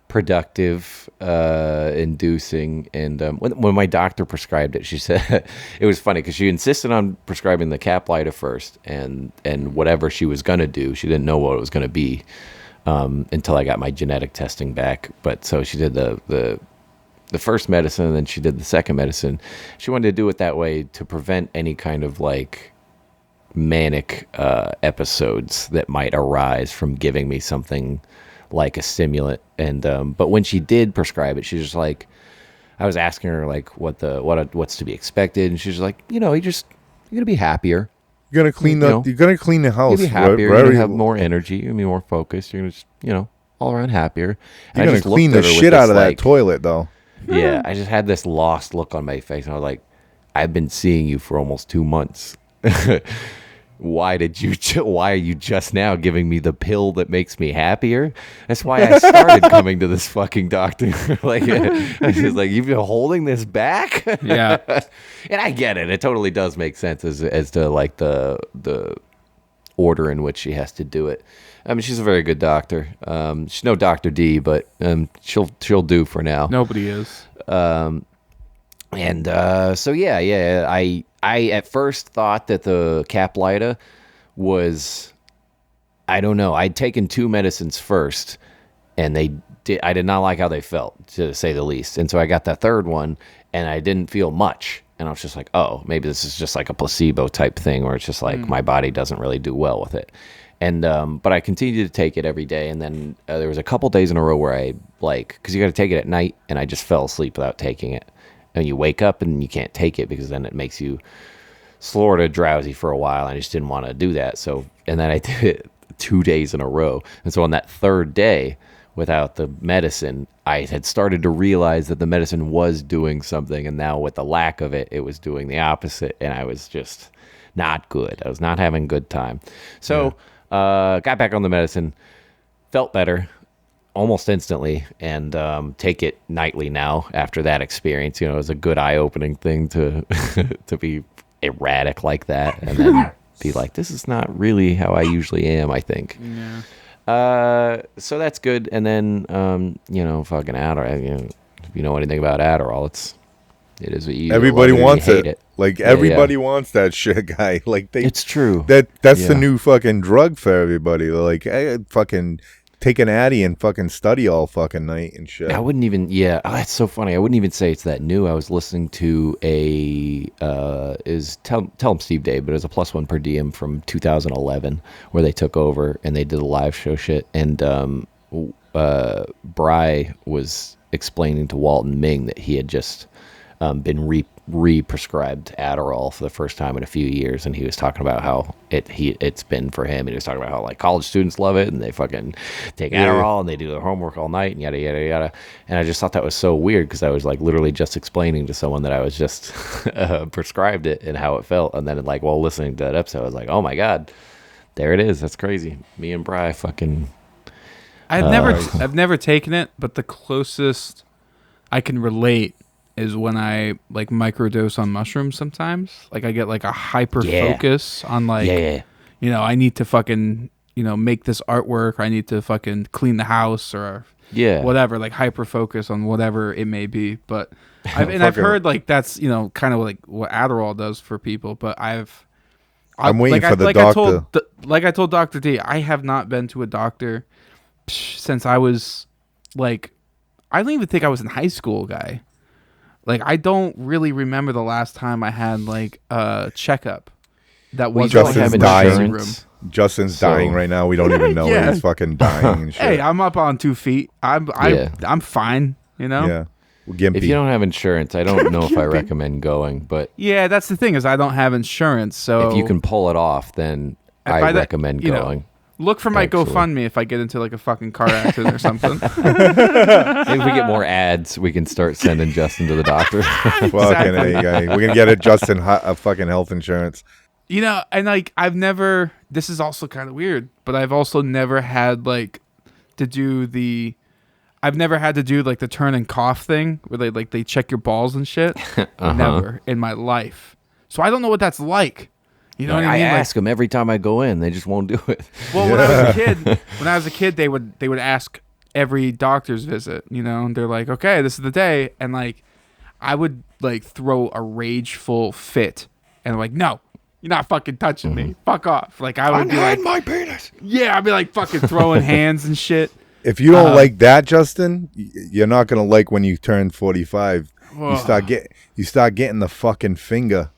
Speaker 2: productive, inducing, and when my doctor prescribed it, she said it was funny because she insisted on prescribing the Caplyta first, and whatever she was gonna do, she didn't know what it was gonna be until I got my genetic testing back. But so she did the first medicine, and then she did the second medicine. She wanted to do it that way to prevent any kind of like manic episodes that might arise from giving me something like a stimulant. And but when she did prescribe it, she's just like, I was asking her like what's to be expected, and she's like, you're gonna be happier.
Speaker 4: You're gonna clean you're gonna clean the house.
Speaker 2: You'll be happier. You're
Speaker 4: Very-
Speaker 2: gonna have more energy. You're gonna be more focused. You're gonna just all around happier. And
Speaker 4: You're
Speaker 2: I
Speaker 4: gonna
Speaker 2: just looked
Speaker 4: clean
Speaker 2: at
Speaker 4: the
Speaker 2: her with
Speaker 4: shit out
Speaker 2: this,
Speaker 4: of that
Speaker 2: like,
Speaker 4: toilet, though.
Speaker 2: Yeah, I just had this lost look on my face, and I was like, I've been seeing you for almost 2 months. Why are you just now giving me the pill that makes me happier? That's why I started coming to this fucking doctor. Like, she's like, you've been holding this back?
Speaker 3: Yeah.
Speaker 2: And I get it. It totally does make sense as to like the order in which she has to do it. I mean, she's a very good doctor. She's no Dr. D, but she'll do for now.
Speaker 3: Nobody is.
Speaker 2: And so yeah, I at first thought that the Caplyta was, I don't know, I'd taken 2 medicines first, and I did not like how they felt, to say the least. And so I got that third one, and I didn't feel much. And I was just like, oh, maybe this is just like a placebo type thing, where it's just like my body doesn't really do well with it. And but I continued to take it every day, and then there was a couple days in a row where I because you got to take it at night, and I just fell asleep without taking it. And you wake up and you can't take it because then it makes you sort of drowsy for a while. I just didn't want to do that. So, and then I did it 2 days in a row. And so on that third day without the medicine, I had started to realize that the medicine was doing something. And now with the lack of it, it was doing the opposite. And I was just not good. I was not having a good time. So, got back on the medicine, felt better almost instantly, and take it nightly now after that experience. It was a good eye-opening thing to to be erratic like that, and then be like, this is not really how I usually am, I think.
Speaker 3: Yeah.
Speaker 2: So that's good. And then fucking Adderall, if you know anything about Adderall, it is what you
Speaker 4: Everybody
Speaker 2: love
Speaker 4: wants
Speaker 2: or you hate
Speaker 4: it. Like everybody wants that shit, guy. Like
Speaker 2: It's true.
Speaker 4: That's the
Speaker 2: Yeah.
Speaker 4: new fucking drug for everybody. They're like, hey, fucking take an Addy and fucking study all fucking night and shit.
Speaker 2: I wouldn't even, that's so funny. I wouldn't even say it's that new. I was listening to tell him Steve Dave, but it was a Plus One per diem from 2011 where they took over and they did a live show shit. And Bry was explaining to Walton Ming that he had just been re-prescribed Adderall for the first time in a few years, and he was talking about how it's been for him, and he was talking about how like college students love it and they fucking take Adderall and they do their homework all night and yada yada yada. And I just thought that was so weird because I was like literally just explaining to someone that I was just prescribed it and how it felt, and then while listening to that episode I was like, oh my god, there it is. That's crazy. Me and Bri fucking
Speaker 3: I've never taken it, but the closest I can relate is when I microdose on mushrooms sometimes. Like I get like a hyper focus on I need to fucking, make this artwork, or I need to fucking clean the house or whatever, like hyper focus on whatever it may be. But I've heard that's, kind of like what Adderall does for people, but I'm
Speaker 4: waiting for the doctor.
Speaker 3: I told Dr. D, I have not been to a doctor since I was I don't even think I was in high school, guy. Like, I don't really remember the last time I had like a checkup that was
Speaker 4: Justin's dying.
Speaker 3: room.
Speaker 4: Justin's dying right now. We don't even know
Speaker 3: Yeah.
Speaker 4: he's fucking dying and shit.
Speaker 3: Hey, I'm up on 2 feet. I'm fine. You know.
Speaker 4: Yeah. Well, gimpy.
Speaker 2: If you don't have insurance, I don't know if I recommend going, but
Speaker 3: Yeah, that's the thing is I don't have insurance, so
Speaker 2: if you can pull it off, then I recommend going.
Speaker 3: Look for my
Speaker 2: Actually.
Speaker 3: GoFundMe if I get into like a fucking car accident or something.
Speaker 2: Maybe if we get more ads, we can start sending Justin to the doctor.
Speaker 4: Fucking A, guy. We're gonna get a Justin a fucking health insurance.
Speaker 3: You know, and like I've never. This is also kind of weird, but I've also never had like to do the. I've never had to do like the turn and cough thing where they check your balls and shit. Never in my life. So I don't know what that's like. You know what I mean?
Speaker 2: I ask them every time I go in, they just won't do it.
Speaker 3: Well, when I was a kid, they would ask every doctor's visit. You know, and they're like, okay, this is the day, and like I would like throw a rageful fit, and like, no. You're not fucking touching me. Fuck off. Like I would be like
Speaker 2: my penis.
Speaker 3: yeah, I'd be like fucking throwing hands and shit.
Speaker 4: If you don't like that, Justin, you're not gonna like when you turn 45. You start getting the fucking finger,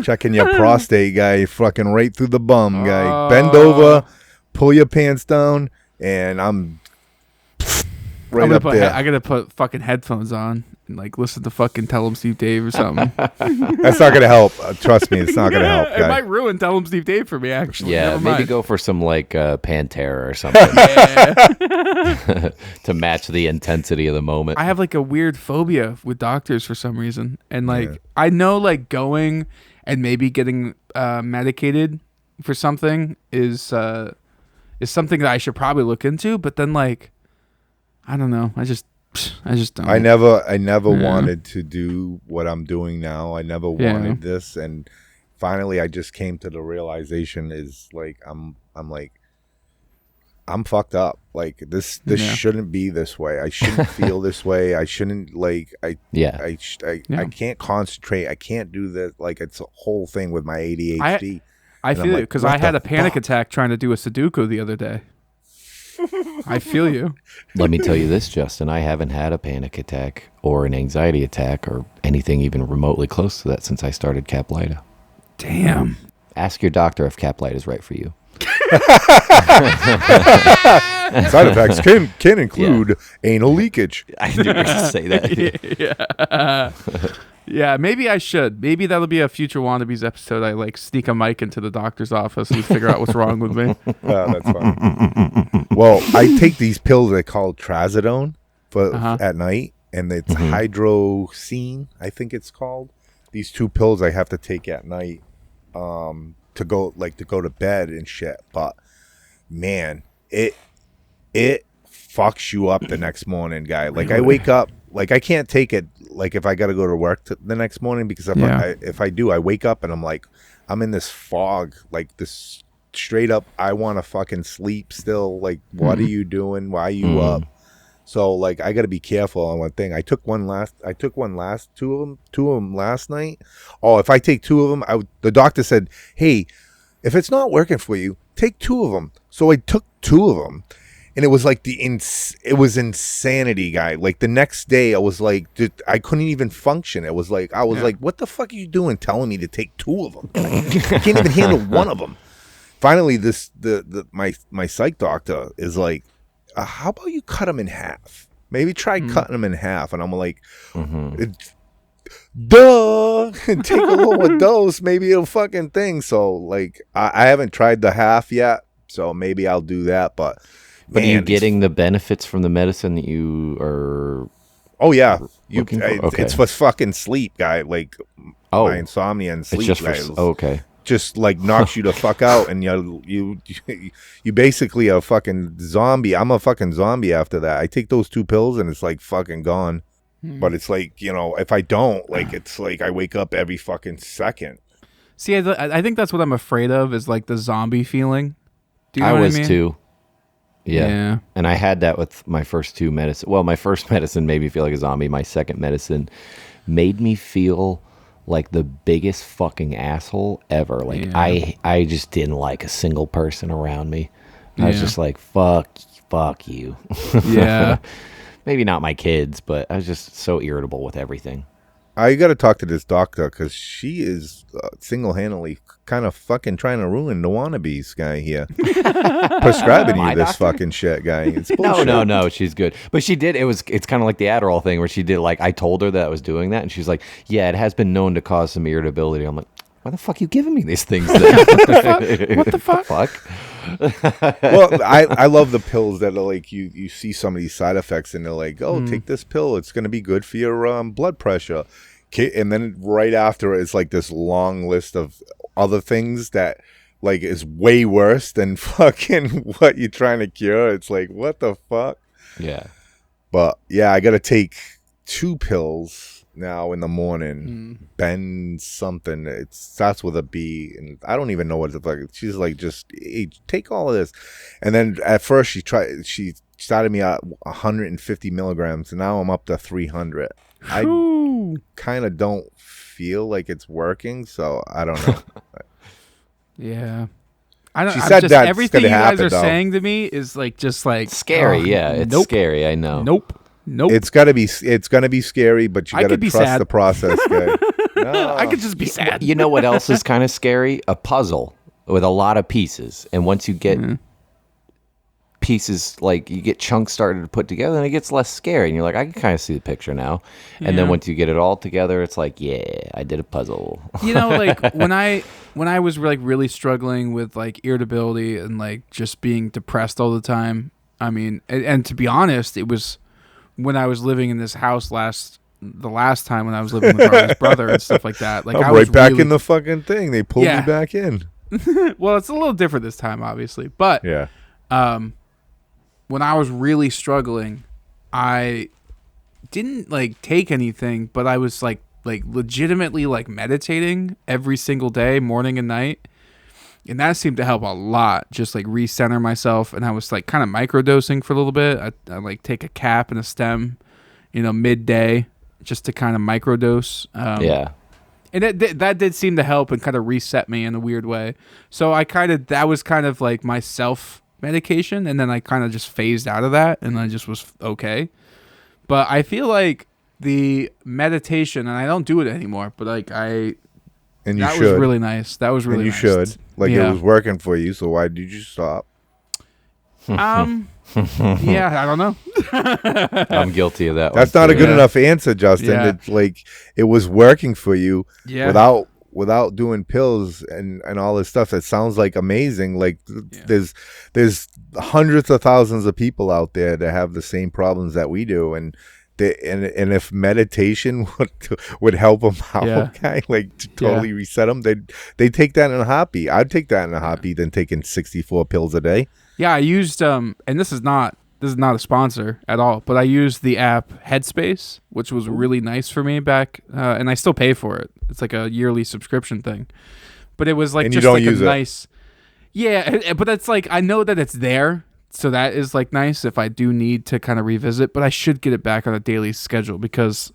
Speaker 4: checking your prostate, guy. Fucking right through the bum, guy. Bend over, pull your pants down, and I'm right up there.
Speaker 3: I gotta put fucking headphones on and like listen to fucking Tell 'em Steve Dave or something.
Speaker 4: That's not gonna help. Trust me, it's not gonna help,
Speaker 3: It
Speaker 4: guy.
Speaker 3: might ruin Tell 'em Steve Dave for me. Actually,
Speaker 2: Yeah,
Speaker 3: Never
Speaker 2: maybe
Speaker 3: mind.
Speaker 2: go for some like Pantera or something to match the intensity of the moment.
Speaker 3: I have like a weird phobia with doctors for some reason, and like I know like going and maybe getting medicated for something is something that I should probably look into, but then like I don't know, I just don't.
Speaker 4: I never wanted to do what I'm doing now. I never wanted this, and finally, I just came to the realization is like I'm fucked up. Like this shouldn't be this way. I shouldn't feel this way. I shouldn't I can't concentrate. I can't do this. Like it's a whole thing with my ADHD.
Speaker 3: I feel you because I had a panic attack trying to do a Sudoku the other day. I feel you.
Speaker 2: Let me tell you this, Justin. I haven't had a panic attack or an anxiety attack or anything even remotely close to that since I started Caplyta.
Speaker 3: Damn.
Speaker 2: Ask your doctor if Caplyta is right for you.
Speaker 4: Side effects can include anal leakage.
Speaker 2: I knew you were going to say that.
Speaker 3: Yeah, maybe I should. Maybe that'll be a future Wannabeez episode. I like sneak a mic into the doctor's office and figure out what's wrong with me.
Speaker 4: That's fine. Well, I take these pills they call trazodone for at night, and it's hydrocine, I think it's called. These 2 pills I have to take at night to go to bed and shit. But man, it fucks you up the next morning, guy. Like I wake up, like I can't take it. Like if I got to go to work the next morning, because if I do, I wake up and I'm like, I'm in this fog, like this straight up. I want to fucking sleep still. Like, what are you doing? Why are you up? So like, I got to be careful on one thing. I took two of them last night. Oh, if I take 2 of them, the doctor said, hey, if it's not working for you, take 2 of them. So I took 2 of them. And it was like it was insanity, guy. Like the next day, I was like, dude, I couldn't even function. It was like, I was like, what the fuck are you doing telling me to take 2 of them? I can't even handle 1 of them. Finally, my psych doctor is like, how about you cut them in half? Maybe try cutting them in half. And I'm like, duh, take a little dose. Maybe it'll fucking thing. So like, I haven't tried the half yet. So maybe I'll do that. But
Speaker 2: are you getting the benefits from the medicine that you are?
Speaker 4: Oh yeah,
Speaker 2: it's
Speaker 4: for fucking sleep, guy. Like my insomnia and sleep.
Speaker 2: It's just okay.
Speaker 4: Just like knocks you the fuck out, and you basically a fucking zombie. I'm a fucking zombie after that. I take those 2 pills and it's like fucking gone. But it's like, if I don't, like it's like I wake up every fucking second.
Speaker 3: See, I think that's what I'm afraid of is like the zombie feeling. Do you know what I mean?
Speaker 2: I was too. Yeah. And I had that with my first 2 medicine. Well, my first medicine made me feel like a zombie. My second medicine made me feel like the biggest fucking asshole ever. Like I just didn't like a single person around me. I was just like, fuck you.
Speaker 3: Yeah.
Speaker 2: Maybe not my kids, but I was just so irritable with everything.
Speaker 4: I got to talk to this doctor because she is single-handedly kind of fucking trying to ruin the Wannabeez guy here. Prescribing you this fucking shit, guy. It's bullshit.
Speaker 2: No, she's good. But she did, it's kind of like the Adderall thing where she did, like, I told her that I was doing that, and she's like, yeah, it has been known to cause some irritability. I'm like, why the fuck are you giving me these things then?
Speaker 3: What the fuck?
Speaker 4: Well, I love the pills that are like, you see some of these side effects and they're like, oh, take this pill. It's going to be good for your blood pressure. And then right after it's like this long list of other things that like is way worse than fucking what you're trying to cure. It's like, what the fuck?
Speaker 2: Yeah.
Speaker 4: But yeah, I got to take 2 pills now in the morning. Ben something. It starts with a B, and I don't even know what the fuck. She's like, just hey, take all of this. And then at first she started me at 150 milligrams, and now I'm up to 300. I kind of don't feel like it's working, so I don't know.
Speaker 3: Yeah. I don't.
Speaker 4: She
Speaker 3: I'm
Speaker 4: said
Speaker 3: just,
Speaker 4: that's
Speaker 3: everything you
Speaker 4: gonna
Speaker 3: guys
Speaker 4: happen,
Speaker 3: are
Speaker 4: though.
Speaker 3: saying to me is like just like
Speaker 2: Scary,
Speaker 3: oh,
Speaker 2: yeah. It's
Speaker 3: nope.
Speaker 2: scary, I know.
Speaker 3: Nope.
Speaker 4: It's gonna be scary, but you
Speaker 3: I
Speaker 4: gotta
Speaker 3: could be
Speaker 4: trust
Speaker 3: sad.
Speaker 4: the process, guy. No.
Speaker 3: I could just be sad.
Speaker 2: You know what else is kind of scary? A puzzle with a lot of pieces. And once you get pieces, like you get chunks started to put together, and it gets less scary. And you're like, I can kind of see the picture now. And then
Speaker 3: Yeah.
Speaker 2: once you get it all together, it's like, yeah, I did a puzzle.
Speaker 3: You know, like when I was like really struggling with like irritability and like just being depressed all the time. I mean, and to be honest, it was when I was living in this house the last time when I was living with Harley's brother and stuff like that. Like
Speaker 4: I'm
Speaker 3: I
Speaker 4: right
Speaker 3: was
Speaker 4: back
Speaker 3: really,
Speaker 4: in the fucking thing. They pulled
Speaker 3: Yeah.
Speaker 4: me back in.
Speaker 3: well, it's a little different this time, obviously, but
Speaker 4: Yeah.
Speaker 3: when I was really struggling, I didn't like take anything, but I was like legitimately like meditating every single day, morning and night. And that seemed to help a lot, just like recenter myself. And I was like kind of microdosing for a little bit. I like take a cap and a stem, midday just to kind of microdose.
Speaker 2: Yeah.
Speaker 3: And that did seem to help and kind of reset me in a weird way. So that was kind of like my self medication. And then I kind of just phased out of that and I just was okay. But I feel like the meditation, and I don't do it anymore, but like
Speaker 4: And you
Speaker 3: that
Speaker 4: should.
Speaker 3: was really nice. That was really
Speaker 4: and you
Speaker 3: nice.
Speaker 4: should. Like
Speaker 3: Yeah.
Speaker 4: it was working for you, so why did you stop?
Speaker 3: Yeah, I don't know.
Speaker 2: I'm guilty of that one.
Speaker 4: That's not a
Speaker 2: too.
Speaker 4: good
Speaker 3: Yeah.
Speaker 4: enough answer, Justin.
Speaker 3: Yeah.
Speaker 4: It's like it was working for you
Speaker 3: Yeah.
Speaker 4: without doing pills and all this stuff. That sounds like amazing. Like there's hundreds of thousands of people out there that have the same problems that we do, and if meditation would help them out,
Speaker 3: Yeah.
Speaker 4: guy, like to totally reset them, they take that in a heartbeat. I'd take that in a heartbeat than taking 64 pills a day.
Speaker 3: Yeah, I used and this is not a sponsor at all, but I used the app Headspace, which was really nice for me back, and I still pay for it. It's like a yearly subscription thing, but it was like
Speaker 4: And you
Speaker 3: just
Speaker 4: don't
Speaker 3: like
Speaker 4: use
Speaker 3: a
Speaker 4: it.
Speaker 3: nice. Yeah, but it's like I know that it's there, so that is like nice if I do need to kind of revisit. But I should get it back on a daily schedule because,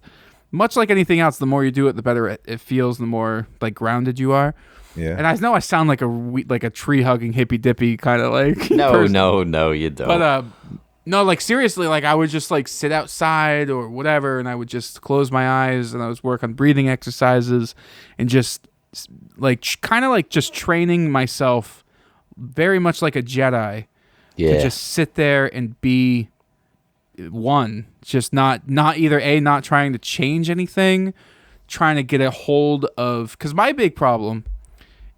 Speaker 3: much like anything else, the more you do it, the better it feels. The more like grounded you are.
Speaker 4: Yeah.
Speaker 3: And I know I sound like a tree hugging hippy dippy kind of like
Speaker 2: No,
Speaker 3: person.
Speaker 2: no, you don't.
Speaker 3: But no, like seriously, like I would just like sit outside or whatever, and I would just close my eyes and I was work on breathing exercises and just like kind of like just training myself, very much like a Jedi, to just sit there and be one, just not either not trying to change anything, trying to get a hold of, because my big problem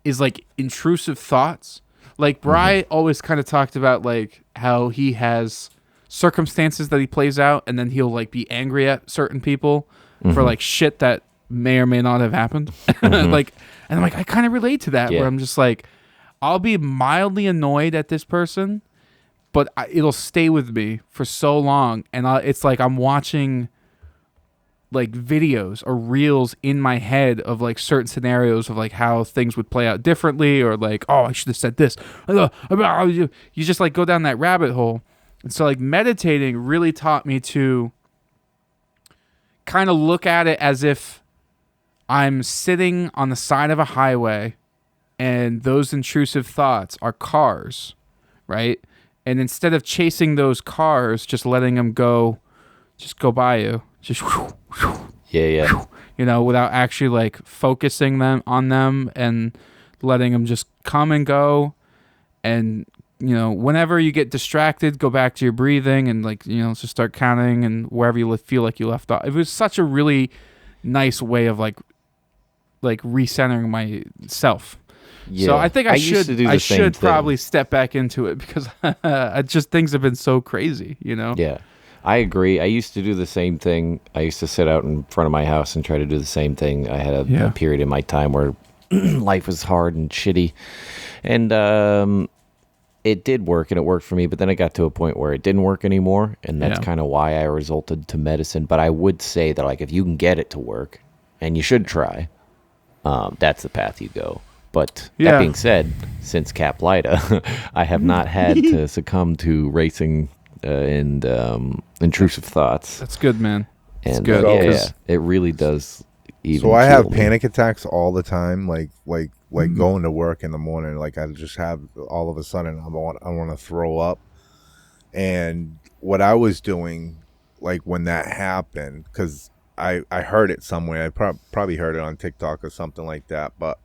Speaker 3: is like intrusive thoughts. Like Bri always kind of talked about like how he has circumstances that he plays out and then he'll like be angry at certain people for like shit that may or may not have happened. Like, and I'm like, I kind of relate to that where I'm just like, I'll be mildly annoyed at this person, but it'll stay with me for so long. And it's like I'm watching like videos or reels in my head of like certain scenarios of like how things would play out differently, or like, oh, I should have said this. You just like go down that rabbit hole. And so like meditating really taught me to kind of look at it as if I'm sitting on the side of a highway and those intrusive thoughts are cars, right? And instead of chasing those cars, just letting them go, just go by you. Just,
Speaker 2: Yeah.
Speaker 3: without actually like focusing them on them and letting them just come and go. And whenever you get distracted, go back to your breathing and like just start counting and wherever you feel like you left off. It was such a really nice way of like recentering myself.
Speaker 2: Yeah.
Speaker 3: So I think I should
Speaker 2: thing.
Speaker 3: probably step back into it because things have been so crazy,
Speaker 2: Yeah, I agree. I used to do the same thing. I used to sit out in front of my house and try to do the same thing. I had a period in my time where life was hard and shitty, and it did work, and it worked for me. But then it got to a point where it didn't work anymore, and that's kind of why I resulted to medicine. But I would say that like if you can get it to work, and you should try, that's the path you go. But that being said, since Caplita, I have not had to succumb to racing and intrusive thoughts.
Speaker 3: That's good, man.
Speaker 2: It's
Speaker 3: and good.
Speaker 2: It really does. Even
Speaker 4: so I have
Speaker 2: me.
Speaker 4: panic attacks all the time, like going to work in the morning. Like I just have all of a sudden I want to throw up. And what I was doing, like when that happened, because I heard it somewhere. I probably heard it on TikTok or something like that. But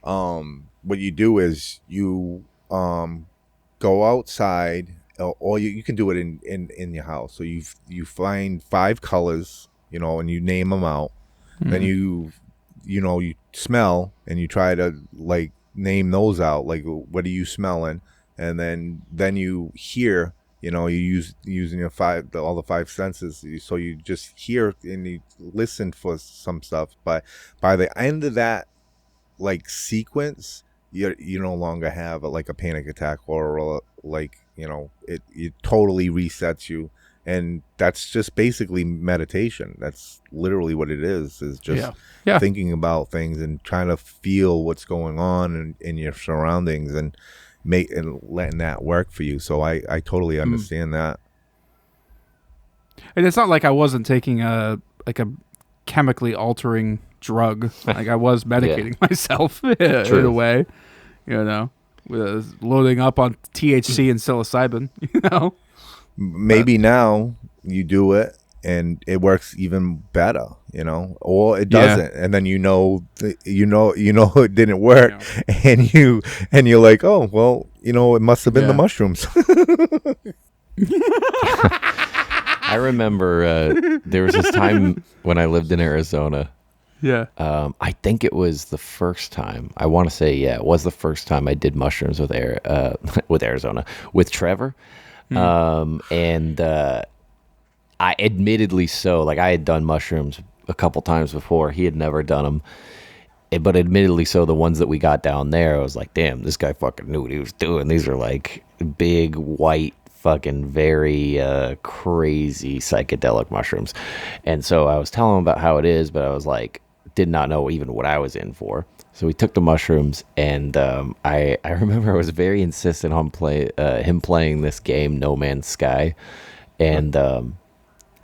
Speaker 4: what you do is you go outside, or you can do it in your house. So you find 5 colors, and you name them out. Then you smell and you try to like name those out. Like what are you smelling? And then you hear. You using your all the 5 senses. So you just hear and you listen for some stuff. But by the end of that like sequence, you no longer have a panic attack or it totally resets you. And that's just basically meditation. That's literally what it is just thinking about things and trying to feel what's going on in your surroundings and letting that work for you. So I totally understand that.
Speaker 3: And it's not like I wasn't taking a chemically altering drug. Like I was medicating myself in a way, with loading up on THC and psilocybin,
Speaker 4: Maybe now you do it and it works even better, or it doesn't, and then it didn't work, and you're like, oh well, it must have been the mushrooms.
Speaker 2: I remember there was this time when I lived in Arizona.
Speaker 3: Yeah.
Speaker 2: I think it was the first time. I want to say it was the first time I did mushrooms with Arizona with Trevor. And I admittedly so, like I had done mushrooms a couple times before. He had never done them. But admittedly so, the ones that we got down there, I was like, damn, this guy fucking knew what he was doing. These are like big, white, fucking very crazy psychedelic mushrooms. And so I was telling him about how it is, but I was like, did not know even what I was in for. So we took the mushrooms, and I remember I was very insistent on him playing this game, No Man's Sky, and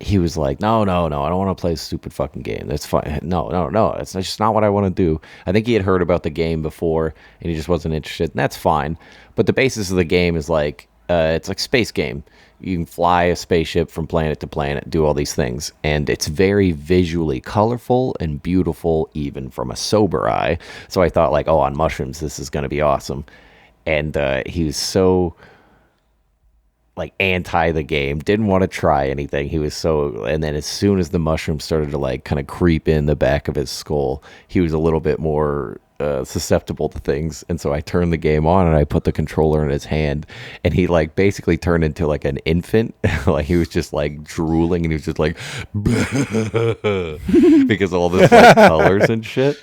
Speaker 2: he was like, no, I don't want to play this stupid fucking game. That's fine. No, that's just not what I want to do. I think he had heard about the game before, and he just wasn't interested, and that's fine. But the basis of the game is like, it's like space game. You can fly a spaceship from planet to planet, do all these things. And it's very visually colorful and beautiful, even from a sober eye. So I thought like, on mushrooms, this is going to be awesome. And he was so like anti the game, didn't want to try anything. He was so, and then as soon as the mushrooms started to like kind of creep in the back of his skull, he was a little bit more susceptible to things. And so I turned the game on and I put the controller in his hand, and he like basically turned into like an infant. Like he was just like drooling, and he was just like because of all this like colors and shit.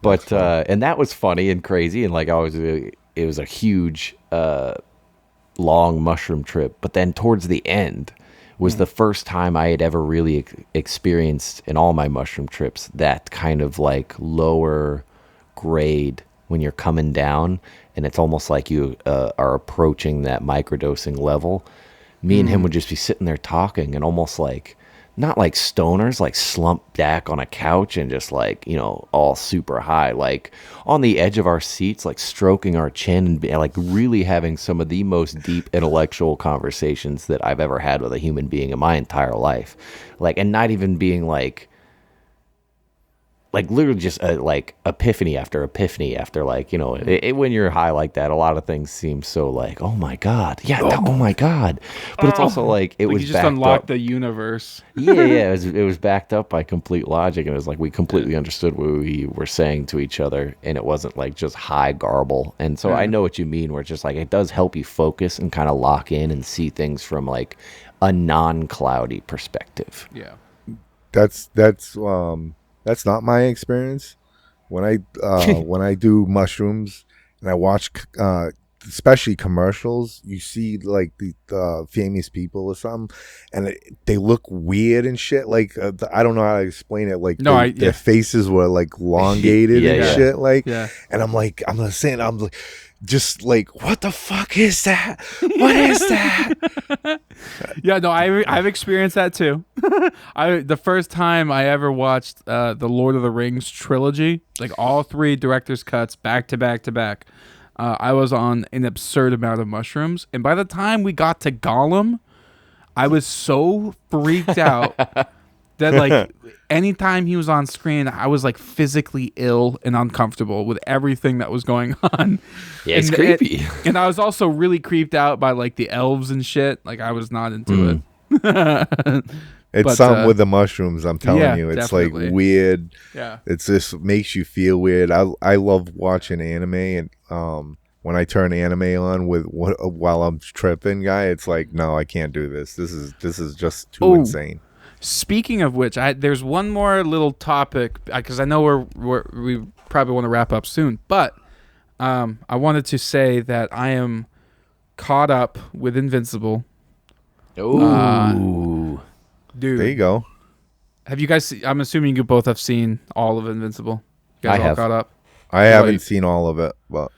Speaker 2: But and that was funny and crazy, and like it was a huge long mushroom trip. But then towards the end was the first time I had ever really experienced in all my mushroom trips that kind of like lower grade when you're coming down, and it's almost like you are approaching that microdosing level. Me and him would just be sitting there talking, and almost like not like stoners, like slumped back on a couch and just like, all super high, like on the edge of our seats, like stroking our chin and like really having some of the most deep intellectual conversations that I've ever had with a human being in my entire life. Like, and not even being like like literally just like epiphany after like, you know, when you're high like that, a lot of things seem so like, oh my god, yeah, oh my god, but it's also like it
Speaker 3: like
Speaker 2: was
Speaker 3: you just
Speaker 2: backed
Speaker 3: unlocked
Speaker 2: up.
Speaker 3: the universe.
Speaker 2: Yeah, it was backed up by complete logic, and it was like we completely understood what we were saying to each other, and it wasn't like just high garble. And so I know what you mean, where it's just like it does help you focus and kind of lock in and see things from like a non-cloudy perspective.
Speaker 3: Yeah.
Speaker 4: That's not my experience. When I do mushrooms and I watch especially commercials, you see like the famous people or something, and they look weird and shit. Like I don't know how to explain it. Like their faces were like elongated and shit. Like, and I'm like just like, what the fuck is that? What is that?
Speaker 3: Yeah, no, I've experienced that too. The first time I ever watched the Lord of the Rings trilogy, like all 3 director's cuts back to back to back, I was on an absurd amount of mushrooms, and by the time we got to Gollum, I was so freaked out that like anytime he was on screen, I was like physically ill and uncomfortable with everything that was going on.
Speaker 2: Yeah, it's creepy.
Speaker 3: And I was also really creeped out by like the elves and shit. Like I was not into it.
Speaker 4: It's something with the mushrooms, I'm telling you. It's
Speaker 3: definitely.
Speaker 4: Like weird.
Speaker 3: Yeah.
Speaker 4: It's just makes you feel weird. I love watching anime, and when I turn anime on while I'm tripping, guy, it's like, no, I can't do this. This is just too insane.
Speaker 3: Speaking of which, there's one more little topic, because I know we probably want to wrap up soon, but I wanted to say that I am caught up with Invincible.
Speaker 2: Ooh.
Speaker 3: Dude.
Speaker 4: There you go.
Speaker 3: Have you guys I'm assuming you both have seen all of Invincible. You guys
Speaker 2: I
Speaker 3: all
Speaker 2: have.
Speaker 3: caught up?
Speaker 4: I haven't seen all of it, but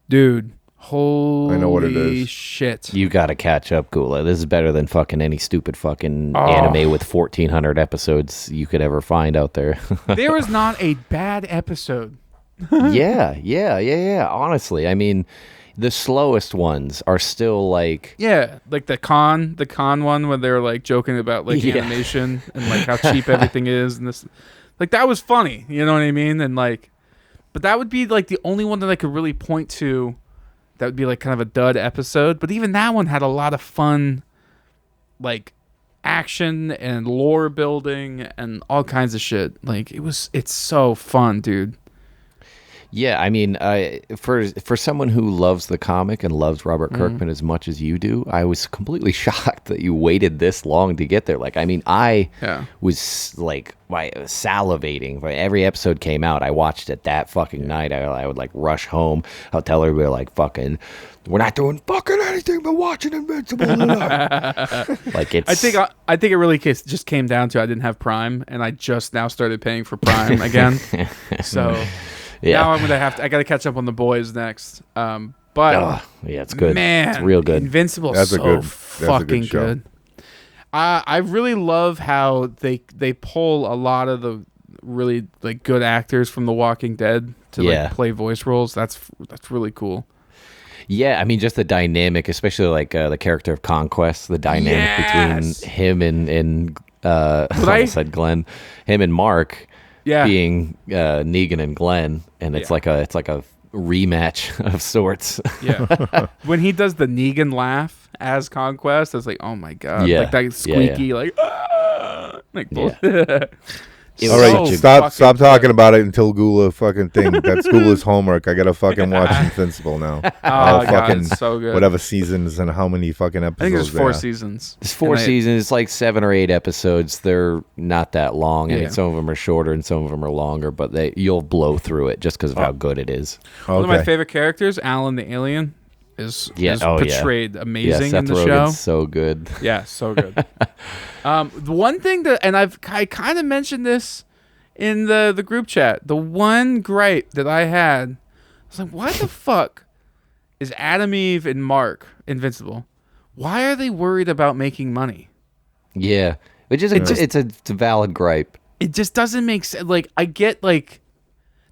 Speaker 3: dude, holy
Speaker 4: I know what it is.
Speaker 3: shit.
Speaker 2: You gotta catch up, Gula. This is better than fucking any stupid fucking anime with 1,400 episodes you could ever find out there.
Speaker 3: There was not a bad episode.
Speaker 2: Yeah. Honestly, I mean, the slowest ones are still like...
Speaker 3: Yeah, like the con one where they're like joking about like animation and like how cheap everything is, and this, like that was funny, you know what I mean? And like, but that would be like the only one that I could really point to that would be like kind of a dud episode. But even that one had a lot of fun, like action and lore building and all kinds of shit. Like it's so fun, dude.
Speaker 2: Yeah, I mean, for someone who loves the comic and loves Robert Kirkman as much as you do, I was completely shocked that you waited this long to get there. Like, I mean, I was like salivating. Every episode came out, I watched it that fucking night. I would like rush home. I'll tell everybody like, fucking, we're not doing fucking anything but watching Invincible tonight. Like it's.
Speaker 3: I think it really just came down to I didn't have Prime, and I just now started paying for Prime again. So. Yeah. Now I gotta catch up on The Boys next. But
Speaker 2: yeah, it's good.
Speaker 3: Man,
Speaker 2: it's real good.
Speaker 3: Invincible is so fucking good. I really love how they pull a lot of the really like good actors from The Walking Dead to like play voice roles. That's really cool.
Speaker 2: Yeah, I mean, just the dynamic, especially like the character of Conquest, the dynamic between him and I almost said Glenn, him and Mark. Yeah. Being Negan and Glenn, and it's like a rematch of sorts.
Speaker 3: Yeah. When he does the Negan laugh as Conquest, it's like, oh my god, like that squeaky, like,
Speaker 4: All right, stop talking about it until Gula fucking thing. That's Gula's homework. I gotta fucking watch Invincible now.
Speaker 3: God, it's so good.
Speaker 4: Whatever seasons and how many fucking episodes.
Speaker 3: I think there's 4 seasons.
Speaker 2: It's 4 seasons. It's like 7 or 8 episodes. They're not that long. I mean, some of them are shorter and some of them are longer, but you'll blow through it just because of how good it is.
Speaker 3: One of my favorite characters, Alan the Alien, is portrayed amazing in the
Speaker 2: Rogen's
Speaker 3: show.
Speaker 2: So good.
Speaker 3: Yeah, so good. The one thing that, and I kind of mentioned this in the group chat, the one gripe that I had, I was like, why the fuck is Adam, Eve, and Mark Invincible? Why are they worried about making money?
Speaker 2: Yeah, it's a valid gripe.
Speaker 3: It just doesn't make sense. Like, I get like,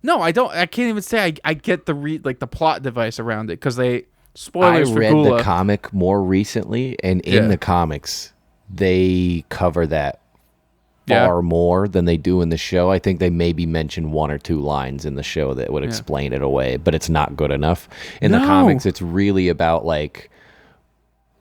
Speaker 3: no, I don't. I can't even say I get the plot device around it because they. Spoilers for Gula.
Speaker 2: I read the comic more recently, and in the comics, they cover that far more than they do in the show. I think they maybe mention 1 or 2 lines in the show that would explain it away, but it's not good enough. In the comics, it's really about like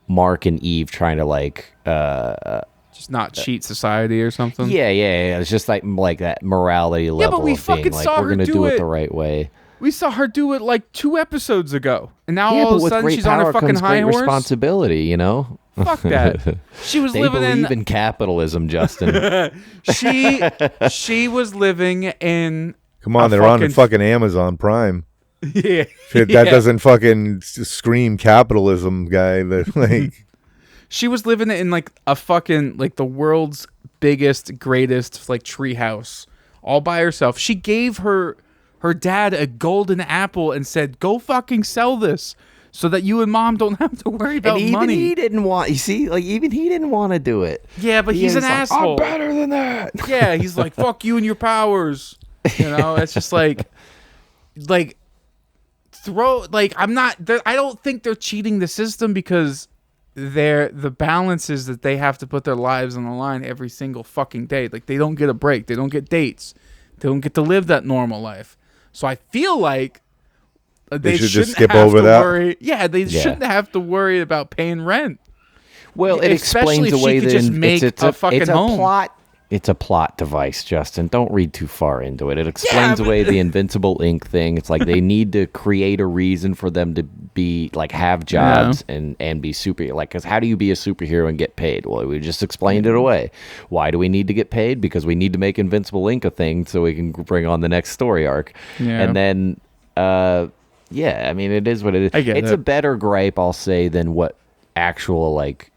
Speaker 2: Mark and Eve trying to like
Speaker 3: just not cheat society or something.
Speaker 2: Yeah. It's just like that morality level
Speaker 3: but we
Speaker 2: of being
Speaker 3: fucking
Speaker 2: like
Speaker 3: saw
Speaker 2: we're
Speaker 3: her
Speaker 2: gonna
Speaker 3: do
Speaker 2: do it
Speaker 3: it.
Speaker 2: the right way.
Speaker 3: We saw her do it like 2 episodes ago, and now all
Speaker 2: but
Speaker 3: of a
Speaker 2: with
Speaker 3: sudden
Speaker 2: great
Speaker 3: she's on her
Speaker 2: power
Speaker 3: fucking
Speaker 2: comes
Speaker 3: high
Speaker 2: great
Speaker 3: horse.
Speaker 2: responsibility, you know.
Speaker 3: Fuck that. She was
Speaker 2: They
Speaker 3: living
Speaker 2: believe in capitalism, Justin.
Speaker 3: She was living in.
Speaker 4: Come on, they're on the fucking Amazon Prime.
Speaker 3: Yeah,
Speaker 4: Shit, that doesn't fucking scream capitalism, guy. That like.
Speaker 3: She was living in like a fucking like the world's biggest, greatest like tree house all by herself. She gave her dad a golden apple and said, "Go fucking sell this so that you and mom don't have to worry about
Speaker 2: and even
Speaker 3: money."
Speaker 2: he didn't want. You see, like even he didn't want to do it.
Speaker 3: Yeah, but he's an asshole.
Speaker 2: I'm better than that.
Speaker 3: Yeah, he's like, "Fuck you and your powers." You know, it's just like throw like I'm not. I don't think they're cheating the system because the balance is that they have to put their lives on the line every single fucking day. Like they don't get a break. They don't get dates. They don't get to live that normal life. So I feel like they
Speaker 4: should
Speaker 3: shouldn't
Speaker 4: just skip
Speaker 3: have
Speaker 4: over
Speaker 3: to
Speaker 4: that.
Speaker 3: worry. Yeah, they shouldn't have to worry about paying rent.
Speaker 2: Well, it
Speaker 3: Especially
Speaker 2: explains
Speaker 3: if she
Speaker 2: away
Speaker 3: could
Speaker 2: the
Speaker 3: just make a fucking home.
Speaker 2: plot. It's a plot device, Justin. Don't read too far into it. It explains away the Invincible Ink thing. It's like they need to create a reason for them to be like have jobs and be super. Like, because how do you be a superhero and get paid? Well, we just explained it away. Why do we need to get paid? Because we need to make Invincible Ink a thing so we can bring on the next story arc.
Speaker 3: Yeah.
Speaker 2: And then, yeah, I mean, it is what it is.
Speaker 3: I get
Speaker 2: it's
Speaker 3: it.
Speaker 2: a better gripe, I'll say, than what actual like.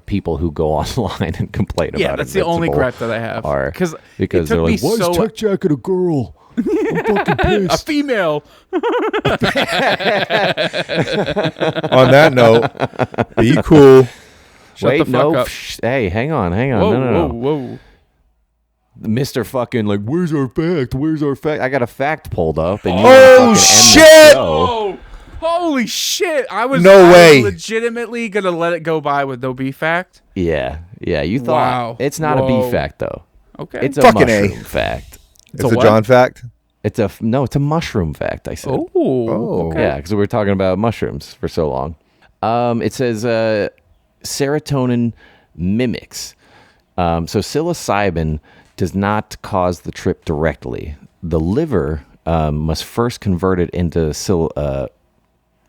Speaker 2: People who go online and complain about it.
Speaker 3: Yeah, that's the only gripe that I have.
Speaker 2: Because
Speaker 3: it
Speaker 2: they're
Speaker 3: took
Speaker 2: like,
Speaker 3: me
Speaker 2: why
Speaker 3: so
Speaker 2: is Tech Jacket a girl? I'm fucking
Speaker 3: a
Speaker 2: pissed.
Speaker 3: female.
Speaker 4: On that note, be cool.
Speaker 3: Shut the
Speaker 2: Wait,
Speaker 3: fuck
Speaker 2: no.
Speaker 3: up.
Speaker 2: Hey, hang on.
Speaker 3: Whoa,
Speaker 2: No.
Speaker 3: whoa.
Speaker 2: Mr. fucking, like, where's our fact? Where's our fact? I got a fact pulled up. And you
Speaker 4: Oh,
Speaker 2: fucking end the
Speaker 4: shit!
Speaker 2: show.
Speaker 3: Oh, holy shit. I was
Speaker 4: way.
Speaker 3: legitimately going to let it go by with no B fact.
Speaker 2: Yeah. You thought.
Speaker 3: Wow.
Speaker 2: It's not a
Speaker 3: Whoa.
Speaker 2: B fact, though.
Speaker 3: Okay.
Speaker 2: It's a
Speaker 4: Fucking A.
Speaker 2: mushroom fact.
Speaker 4: It's a
Speaker 3: what?
Speaker 4: John fact.
Speaker 2: It's a mushroom fact, I said.
Speaker 3: Oh, okay.
Speaker 2: Yeah, because we were talking about mushrooms for so long. It says serotonin mimics. So psilocybin does not cause the trip directly. The liver must first convert it into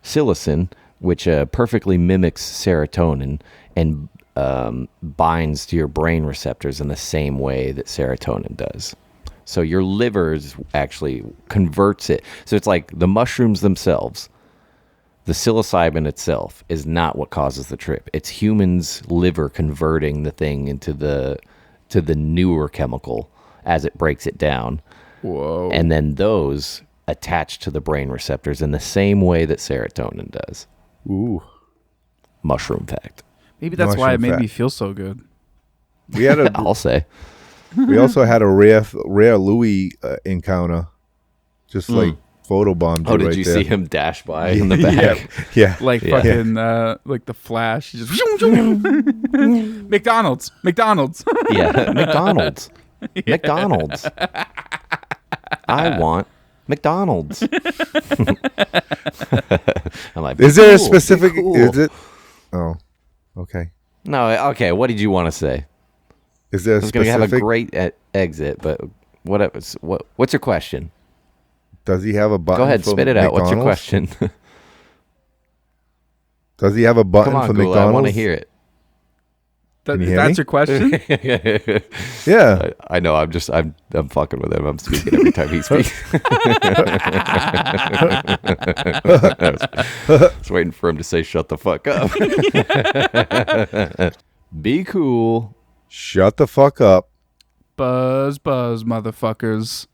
Speaker 2: psilocin, which perfectly mimics serotonin and binds to your brain receptors in the same way that serotonin does. So your liver actually converts it. So it's like the mushrooms themselves, the psilocybin itself is not what causes the trip. It's humans' liver converting the thing into the newer chemical as it breaks it down.
Speaker 3: Whoa.
Speaker 2: And then those attach to the brain receptors in the same way that serotonin does.
Speaker 4: Ooh.
Speaker 2: Mushroom fact.
Speaker 3: Maybe that's why it made
Speaker 4: Mushroom
Speaker 3: me
Speaker 4: fact.
Speaker 3: feel so good.
Speaker 4: We had a.
Speaker 2: I'll say.
Speaker 4: We also had a rare Louis encounter, just like photobombed.
Speaker 2: Oh, did
Speaker 4: right
Speaker 2: you
Speaker 4: there.
Speaker 2: see him dash by in the back?
Speaker 4: Yeah.
Speaker 3: Like
Speaker 2: Yeah.
Speaker 3: fucking, like the Flash. He just McDonald's.
Speaker 2: Yeah, McDonald's. McDonald's. I want McDonald's. I'm like,
Speaker 4: Is there a
Speaker 2: "Cool,
Speaker 4: specific?
Speaker 2: cool."
Speaker 4: Is it? Oh, okay.
Speaker 2: No, okay. What did you want to say?
Speaker 4: Is there a
Speaker 2: I was going to
Speaker 4: specific?
Speaker 2: have a great exit, but what's your question?
Speaker 4: Does he have a button?
Speaker 2: Go ahead,
Speaker 4: for
Speaker 2: spit it out. What's your
Speaker 4: McDonald's?
Speaker 2: question?
Speaker 4: Does he have a button
Speaker 2: Come on,
Speaker 4: for
Speaker 2: Gula,
Speaker 4: McDonald's?
Speaker 2: I want to hear it.
Speaker 4: Can you hear
Speaker 3: That's
Speaker 4: me?
Speaker 3: your question?
Speaker 4: Yeah.
Speaker 2: I know. I'm fucking with him. I'm speaking every time he speaks. I was waiting for him to say, "Shut the fuck up." Be cool.
Speaker 4: Shut the fuck up.
Speaker 3: Buzz, motherfuckers.